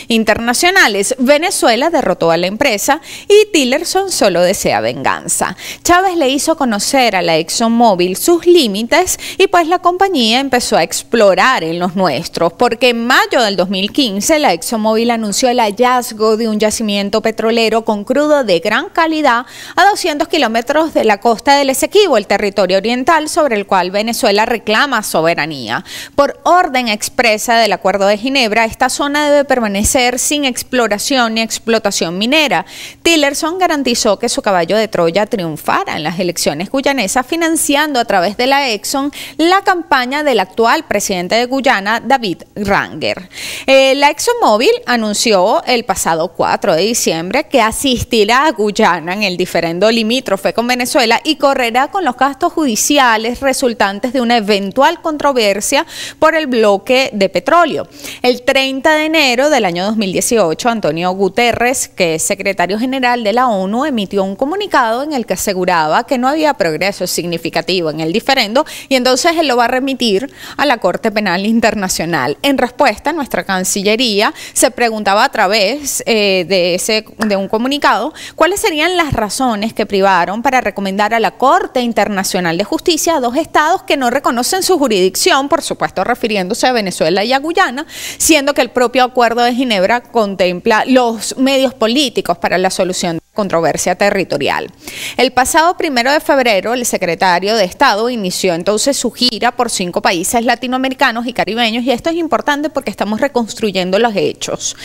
internacionales. Venezuela derrotó a la empresa y Tillerson solo desea venganza. Chávez le hizo conocer a la ExxonMobil sus límites y pues la compañía empezó a explorar en los nuestros, porque en mayo del 2015 la ExxonMobil anunció el hallazgo de un yacimiento petrolero con crudo de gran calidad a 200 kilómetros de la costa del Esequibo, el territorio oriental sobre el cual Venezuela reclama soberanía. Por orden expresa del Acuerdo de Ginebra, esta zona debe permanecer sin exploración ni explotación minera. Tillerson garantizó que su caballo de Troya triunfara en las elecciones guyanesas, financiando a través de la Exxon la campaña del actual presidente de Guyana, David Ranger. La ExxonMobil anunció el pasado 4 de diciembre que asistirá a Guyana en el diferendo limítrofe con Venezuela y correrá con los gastos judiciales resultantes de una eventual controversia por el bloque de petróleo. El 30 de enero del año 2018, Antonio Guterres, que es secretario general de la ONU, emitió un comunicado en el que aseguraba que no había progreso significativo en el diferendo y entonces él lo va a remitir a la Corte Penal Internacional. En respuesta, nuestra Cancillería se preguntaba a través de un comunicado cuáles serían las razones que privaron para recomendar a la Corte Internacional de Justicia a dos estados que no reconocen su jurisdicción, por supuesto refiriéndose a Venezuela y a Guyana, siendo que el propio Acuerdo de Ginebra contempla los medios políticos para la solución de la controversia territorial. El pasado 1 de febrero, el secretario de Estado inició entonces su gira por 5 países latinoamericanos y caribeños, y esto es importante porque estamos reconstruyendo los hechos.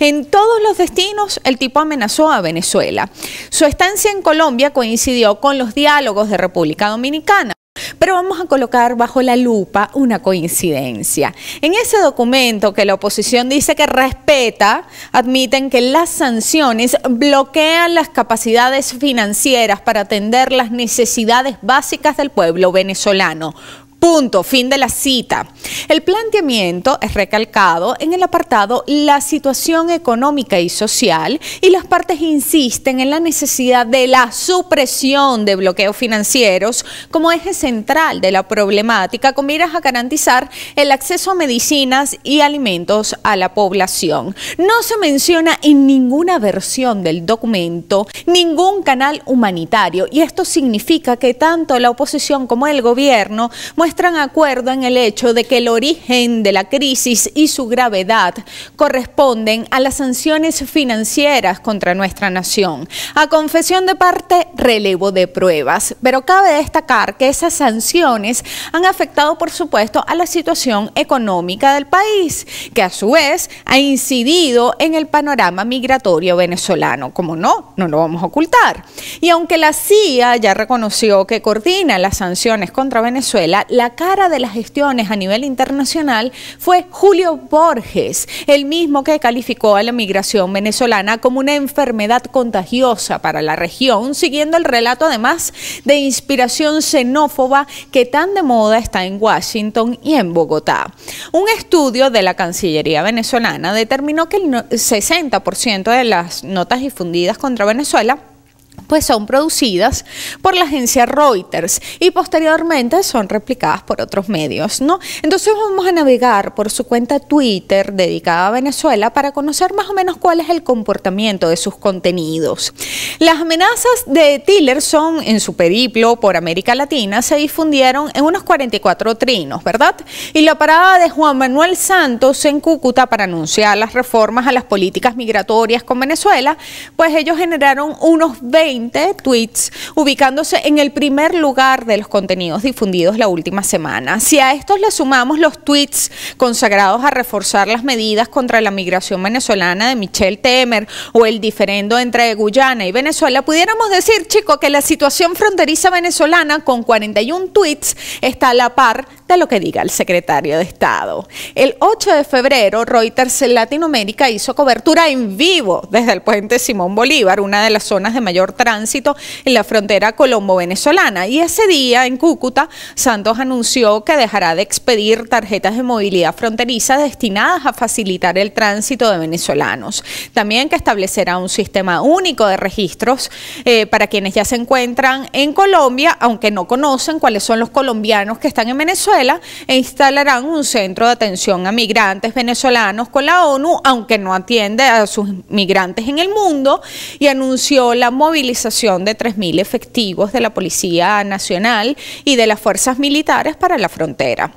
En todos los destinos, el tipo amenazó a Venezuela. Su estancia en Colombia coincidió con los diálogos de República Dominicana. Pero vamos a colocar bajo la lupa una coincidencia. En ese documento que la oposición dice que respeta, admiten que las sanciones bloquean las capacidades financieras para atender las necesidades básicas del pueblo venezolano. Punto, fin de la cita. El planteamiento es recalcado en el apartado La situación económica y social, y las partes insisten en la necesidad de la supresión de bloqueos financieros como eje central de la problemática, con miras a garantizar el acceso a medicinas y alimentos a la población. No se menciona en ninguna versión del documento ningún canal humanitario, y esto significa que tanto la oposición como el gobierno muestran acuerdo en el hecho de que el origen de la crisis y su gravedad corresponden a las sanciones financieras contra nuestra nación. A confesión de parte, relevo de pruebas. Pero cabe destacar que esas sanciones han afectado, por supuesto, a la situación económica del país, que a su vez ha incidido en el panorama migratorio venezolano. Como no lo vamos a ocultar. Y aunque la CIA ya reconoció que coordina las sanciones contra Venezuela, la cara de las gestiones a nivel internacional fue Julio Borges, el mismo que calificó a la migración venezolana como una enfermedad contagiosa para la región, siguiendo el relato además de inspiración xenófoba que tan de moda está en Washington y en Bogotá. Un estudio de la Cancillería venezolana determinó que el 60% de las notas difundidas contra Venezuela pues son producidas por la agencia Reuters y posteriormente son replicadas por otros medios, ¿no? Entonces vamos a navegar por su cuenta Twitter dedicada a Venezuela para conocer más o menos cuál es el comportamiento de sus contenidos. Las amenazas de Tillerson en su periplo por América Latina se difundieron en unos 44 trinos, ¿verdad? Y la parada de Juan Manuel Santos en Cúcuta para anunciar las reformas a las políticas migratorias con Venezuela, pues ellos generaron unos 20 tweets, ubicándose en el primer lugar de los contenidos difundidos la última semana. Si a estos le sumamos los tweets consagrados a reforzar las medidas contra la migración venezolana de Michel Temer o el diferendo entre Guyana y Venezuela, pudiéramos decir, chico, que la situación fronteriza venezolana con 41 tweets está a la par de lo que diga el secretario de Estado. El 8 de febrero, Reuters en Latinoamérica hizo cobertura en vivo desde el puente Simón Bolívar, una de las zonas de mayor tránsito en la frontera colombo-venezolana, y ese día en Cúcuta, Santos anunció que dejará de expedir tarjetas de movilidad fronteriza destinadas a facilitar el tránsito de venezolanos. También que establecerá un sistema único de registros para quienes ya se encuentran en Colombia, aunque no conocen cuáles son los colombianos que están en Venezuela, e instalarán un centro de atención a migrantes venezolanos con la ONU, aunque no atiende a sus migrantes en el mundo, y anunció la movilización de 3.000 efectivos de la Policía Nacional y de las fuerzas militares para la frontera.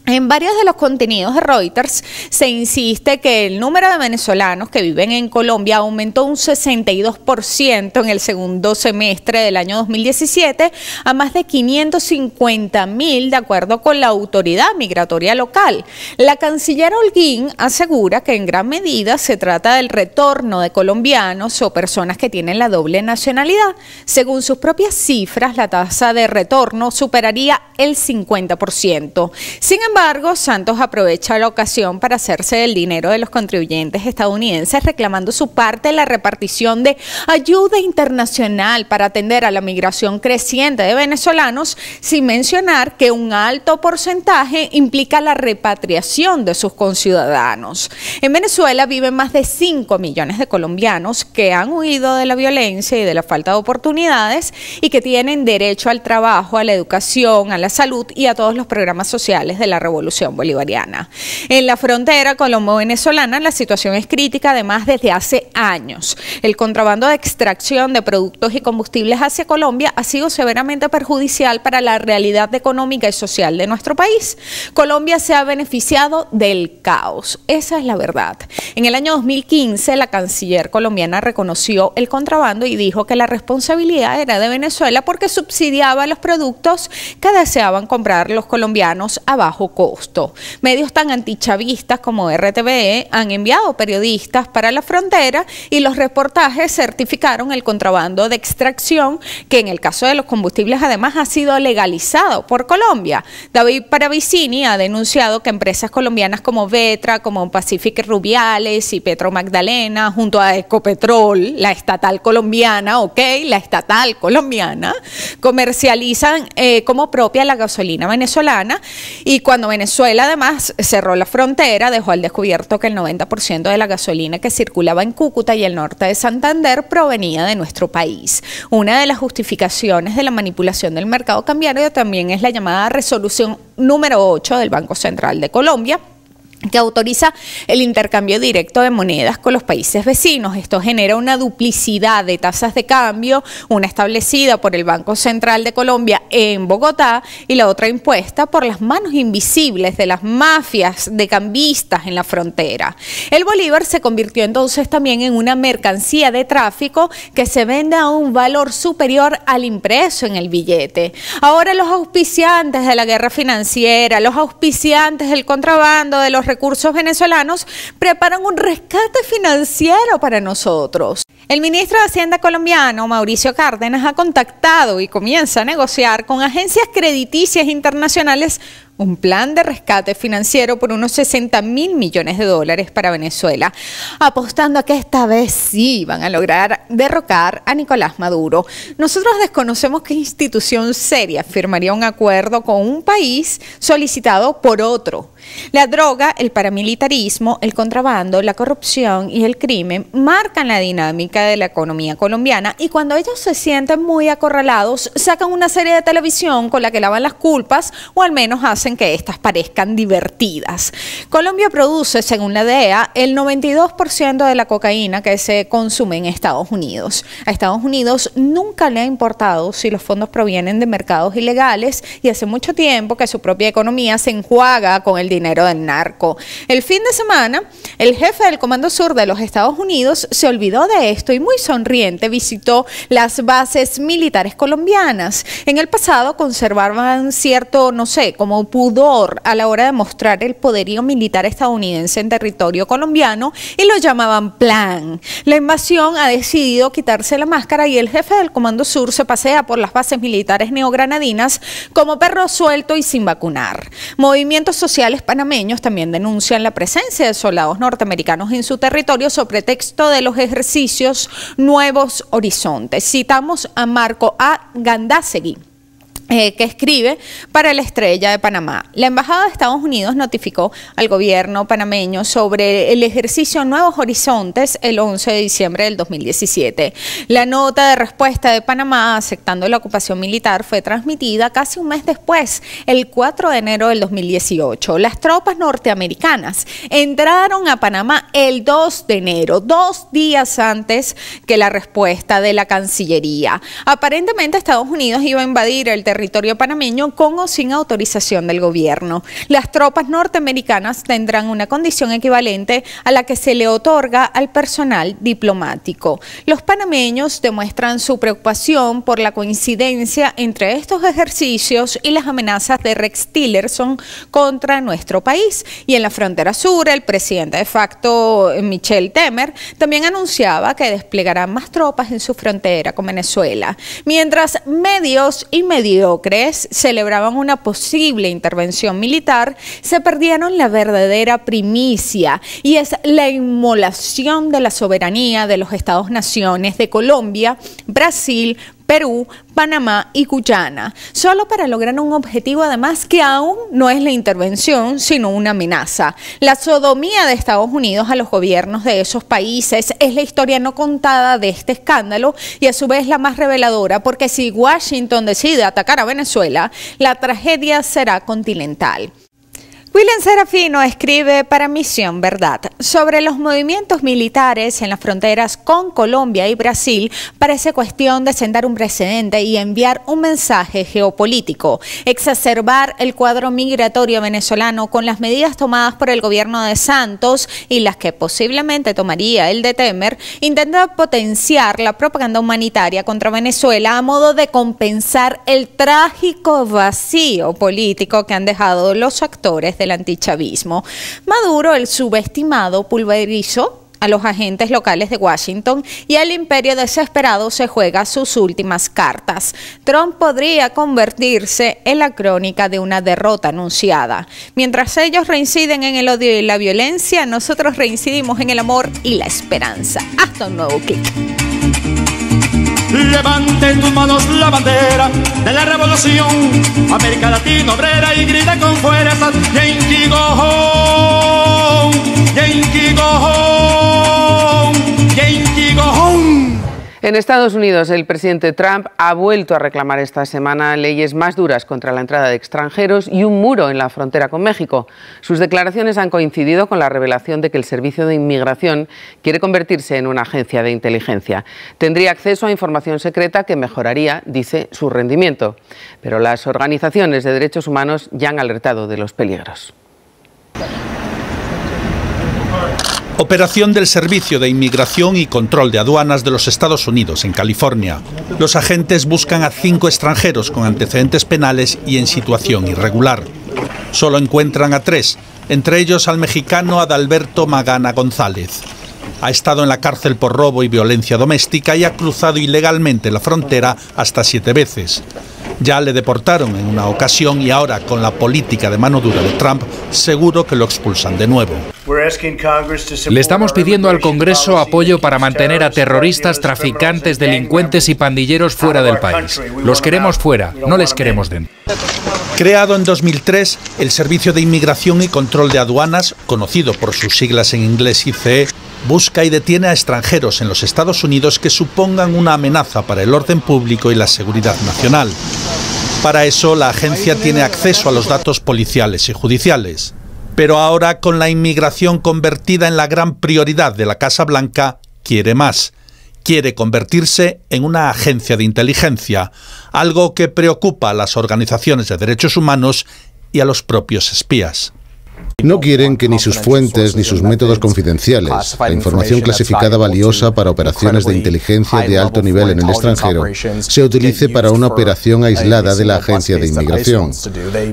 En varios de los contenidos de Reuters se insiste que el número de venezolanos que viven en Colombia aumentó un 62% en el segundo semestre del año 2017 a más de 550.000, de acuerdo con la autoridad migratoria local. La canciller Holguín asegura que en gran medida se trata del retorno de colombianos o personas que tienen la doble nacionalidad. Según sus propias cifras, la tasa de retorno superaría el 50%. Sin embargo, Santos aprovecha la ocasión para hacerse del dinero de los contribuyentes estadounidenses, reclamando su parte de la repartición de ayuda internacional para atender a la migración creciente de venezolanos, sin mencionar que un alto porcentaje implica la repatriación de sus conciudadanos. En Venezuela viven más de 5 millones de colombianos que han huido de la violencia y de la falta de oportunidades y que tienen derecho al trabajo, a la educación, a la salud y a todos los programas sociales de la Revolución Bolivariana. En la frontera colombo-venezolana la situación es crítica además desde hace años. El contrabando de extracción de productos y combustibles hacia Colombia ha sido severamente perjudicial para la realidad económica y social de nuestro país. Colombia se ha beneficiado del caos. Esa es la verdad. En el año 2015 la canciller colombiana reconoció el contrabando y dijo que la responsabilidad era de Venezuela porque subsidiaba los productos que deseaban comprar los colombianos a bajo costo. Medios tan antichavistas como RTVE han enviado periodistas para la frontera y los reportajes certificaron el contrabando de extracción, que en el caso de los combustibles además ha sido legalizado por Colombia. David Paravicini ha denunciado que empresas colombianas como Vetra, como Pacific Rubiales y Petro Magdalena, junto a Ecopetrol, la estatal colombiana, comercializan como propia la gasolina venezolana, y cuando Venezuela además cerró la frontera dejó al descubierto que el 90% de la gasolina que circulaba en Cúcuta y el norte de Santander provenía de nuestro país. Una de las justificaciones de la manipulación del mercado cambiario también es la llamada resolución número 8 del Banco Central de Colombia, que autoriza el intercambio directo de monedas con los países vecinos. Esto genera una duplicidad de tasas de cambio, una establecida por el Banco Central de Colombia en Bogotá y la otra impuesta por las manos invisibles de las mafias de cambistas en la frontera. El bolívar se convirtió entonces también en una mercancía de tráfico que se vende a un valor superior al impreso en el billete. Ahora los auspiciantes de la guerra financiera, los auspiciantes del contrabando de los recursos venezolanos preparan un rescate financiero para nosotros. El ministro de Hacienda colombiano, Mauricio Cárdenas, ha contactado y comienza a negociar con agencias crediticias internacionales un plan de rescate financiero por unos 60.000 millones de dólares para Venezuela, apostando a que esta vez sí van a lograr derrocar a Nicolás Maduro. Nosotros desconocemos qué institución seria firmaría un acuerdo con un país solicitado por otro. La droga, el paramilitarismo, el contrabando, la corrupción y el crimen marcan la dinámica de la economía colombiana, y cuando ellos se sienten muy acorralados, sacan una serie de televisión con la que lavan las culpas, o al menos hacen que éstas parezcan divertidas. Colombia produce, según la DEA, el 92% de la cocaína que se consume en Estados Unidos. A Estados Unidos nunca le ha importado si los fondos provienen de mercados ilegales, y hace mucho tiempo que su propia economía se enjuaga con el dinero del narco. El fin de semana, el jefe del Comando Sur de los Estados Unidos se olvidó de esto y muy sonriente visitó las bases militares colombianas. En el pasado conservaban cierto, como pudor a la hora de mostrar el poderío militar estadounidense en territorio colombiano y lo llamaban plan. La invasión ha decidido quitarse la máscara y el jefe del Comando Sur se pasea por las bases militares neogranadinas como perro suelto y sin vacunar. Movimientos sociales panameños también denuncian la presencia de soldados norteamericanos en su territorio sobre pretexto de los ejercicios Nuevos Horizontes. Citamos a Marco A. Gandásegui, que escribe para La Estrella de Panamá. La Embajada de Estados Unidos notificó al gobierno panameño sobre el ejercicio Nuevos Horizontes el 11 de diciembre del 2017. La nota de respuesta de Panamá aceptando la ocupación militar fue transmitida casi un mes después, el 4 de enero del 2018. Las tropas norteamericanas entraron a Panamá el 2 de enero, 2 días antes que la respuesta de la Cancillería. Aparentemente Estados Unidos iba a invadir el territorio territorio panameño con o sin autorización del gobierno. Las tropas norteamericanas tendrán una condición equivalente a la que se le otorga al personal diplomático. Los panameños demuestran su preocupación por la coincidencia entre estos ejercicios y las amenazas de Rex Tillerson contra nuestro país. Y en la frontera sur, el presidente de facto, Michel Temer, también anunciaba que desplegarán más tropas en su frontera con Venezuela. Mientras medios y mediocres celebraban una posible intervención militar, se perdieron la verdadera primicia, y es la inmolación de la soberanía de los Estados-naciones de Colombia, Brasil, Perú, Panamá y Guyana, solo para lograr un objetivo además que aún no es la intervención, sino una amenaza. La sodomía de Estados Unidos a los gobiernos de esos países es la historia no contada de este escándalo y a su vez la más reveladora, porque si Washington decide atacar a Venezuela, la tragedia será continental. William Serafino escribe para Misión Verdad sobre los movimientos militares en las fronteras con Colombia y Brasil. Parece cuestión de sentar un precedente y enviar un mensaje geopolítico. Exacerbar el cuadro migratorio venezolano con las medidas tomadas por el gobierno de Santos y las que posiblemente tomaría el de Temer, intenta potenciar la propaganda humanitaria contra Venezuela a modo de compensar el trágico vacío político que han dejado los actores del antichavismo. Maduro, el subestimado, pulverizó a los agentes locales de Washington y el imperio desesperado se juega sus últimas cartas. Trump podría convertirse en la crónica de una derrota anunciada. Mientras ellos reinciden en el odio y la violencia, nosotros reincidimos en el amor y la esperanza. Hasta un nuevo clic. Levante en tus manos la bandera de la revolución, América Latina obrera, y grita con fuerza: Yankee go home, Yankee go home, Yankee go home. En Estados Unidos, el presidente Trump ha vuelto a reclamar esta semana leyes más duras contra la entrada de extranjeros y un muro en la frontera con México. Sus declaraciones han coincidido con la revelación de que el Servicio de Inmigración quiere convertirse en una agencia de inteligencia. Tendría acceso a información secreta que mejoraría, dice, su rendimiento. Pero las organizaciones de derechos humanos ya han alertado de los peligros. Operación del Servicio de Inmigración y Control de Aduanas de los Estados Unidos, en California. Los agentes buscan a 5 extranjeros con antecedentes penales y en situación irregular. Solo encuentran a 3, entre ellos al mexicano Adalberto Magana González. Ha estado en la cárcel por robo y violencia doméstica y ha cruzado ilegalmente la frontera hasta 7 veces. Ya le deportaron en una ocasión y ahora, con la política de mano dura de Trump, seguro que lo expulsan de nuevo. Le estamos pidiendo al Congreso apoyo para mantener a terroristas, traficantes, delincuentes y pandilleros fuera del país. Los queremos fuera, no les queremos dentro. Creado en 2003, el Servicio de Inmigración y Control de Aduanas, conocido por sus siglas en inglés ICE, busca y detiene a extranjeros en los Estados Unidos que supongan una amenaza para el orden público y la seguridad nacional. Para eso, la agencia tiene acceso a los datos policiales y judiciales. Pero ahora, con la inmigración convertida en la gran prioridad de la Casa Blanca, quiere más. Quiere convertirse en una agencia de inteligencia, algo que preocupa a las organizaciones de derechos humanos y a los propios espías. No quieren que ni sus fuentes ni sus métodos confidenciales, la información clasificada valiosa para operaciones de inteligencia de alto nivel en el extranjero, se utilice para una operación aislada de la agencia de inmigración.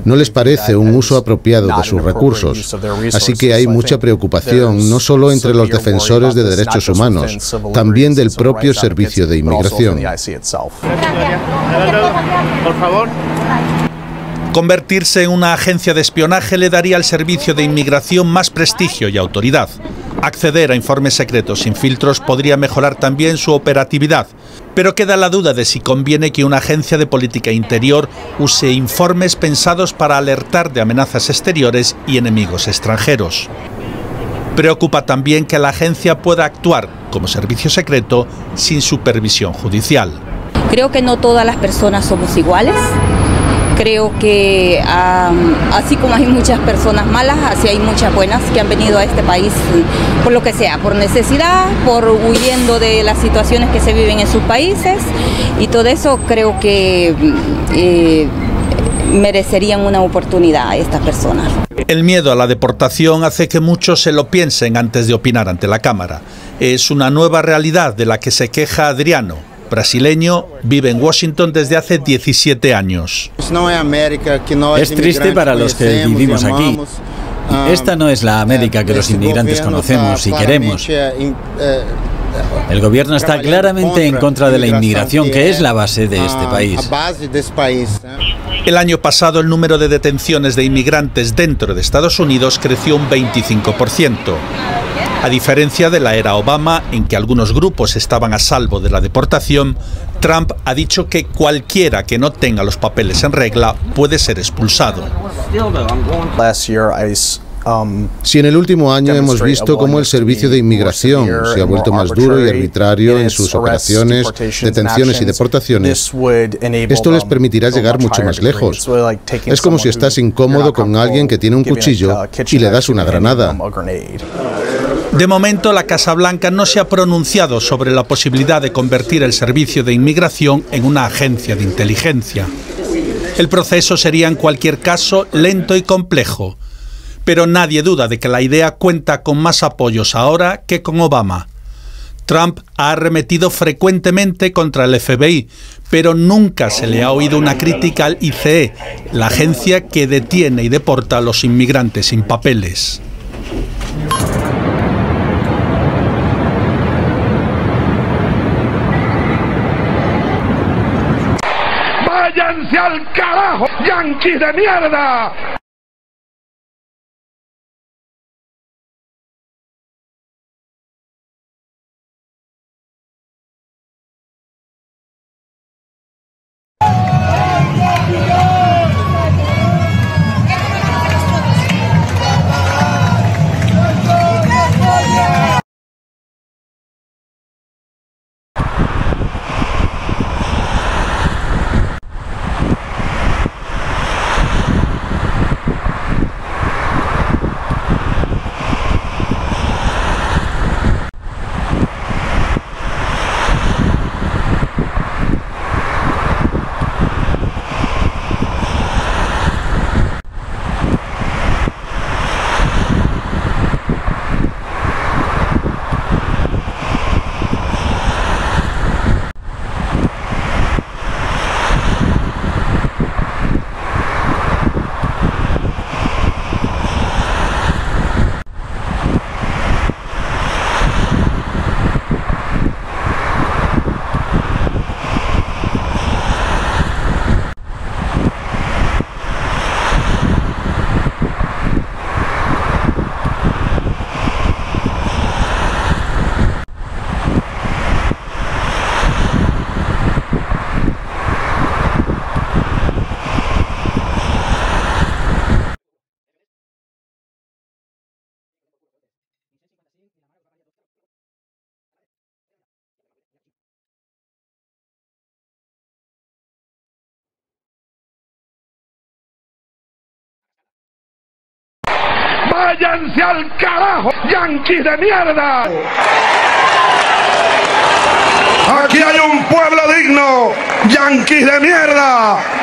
No les parece un uso apropiado de sus recursos. Así que hay mucha preocupación, no solo entre los defensores de derechos humanos, también del propio Servicio de Inmigración. Por favor. Convertirse en una agencia de espionaje le daría al Servicio de Inmigración más prestigio y autoridad. Acceder a informes secretos sin filtros podría mejorar también su operatividad, pero queda la duda de si conviene que una agencia de política interior use informes pensados para alertar de amenazas exteriores y enemigos extranjeros. Preocupa también que la agencia pueda actuar como servicio secreto sin supervisión judicial. Creo que no todas las personas somos iguales. Creo que así como hay muchas personas malas, así hay muchas buenas que han venido a este país por lo que sea, por necesidad, por huyendo de las situaciones que se viven en sus países, y todo eso creo que merecerían una oportunidad a estas personas. El miedo a la deportación hace que muchos se lo piensen antes de opinar ante la Cámara. Es una nueva realidad de la que se queja Adriano. Brasileño, vive en Washington desde hace 17 años. Es triste para los que vivimos aquí. Esta no es la América que los inmigrantes conocemos y queremos. El gobierno está claramente en contra de la inmigración, que es la base de este país. El año pasado el número de detenciones de inmigrantes dentro de Estados Unidos creció un 25%. A diferencia de la era Obama, en que algunos grupos estaban a salvo de la deportación, Trump ha dicho que cualquiera que no tenga los papeles en regla puede ser expulsado. Si en el último año hemos visto cómo el servicio de inmigración se ha vuelto más duro y arbitrario en sus operaciones, detenciones y deportaciones, esto les permitirá llegar mucho más lejos. Es como si estás incómodo con alguien que tiene un cuchillo y le das una granada. De momento, la Casa Blanca no se ha pronunciado sobre la posibilidad de convertir el servicio de inmigración en una agencia de inteligencia. El proceso sería en cualquier caso lento y complejo. Pero nadie duda de que la idea cuenta con más apoyos ahora que con Obama. Trump ha arremetido frecuentemente contra el FBI, pero nunca se le ha oído una crítica al ICE, la agencia que detiene y deporta a los inmigrantes sin papeles. ¡Váyanse al carajo, yanquis de mierda! ¡Váyanse al carajo, yanquis de mierda! Aquí hay un pueblo digno, yanquis de mierda.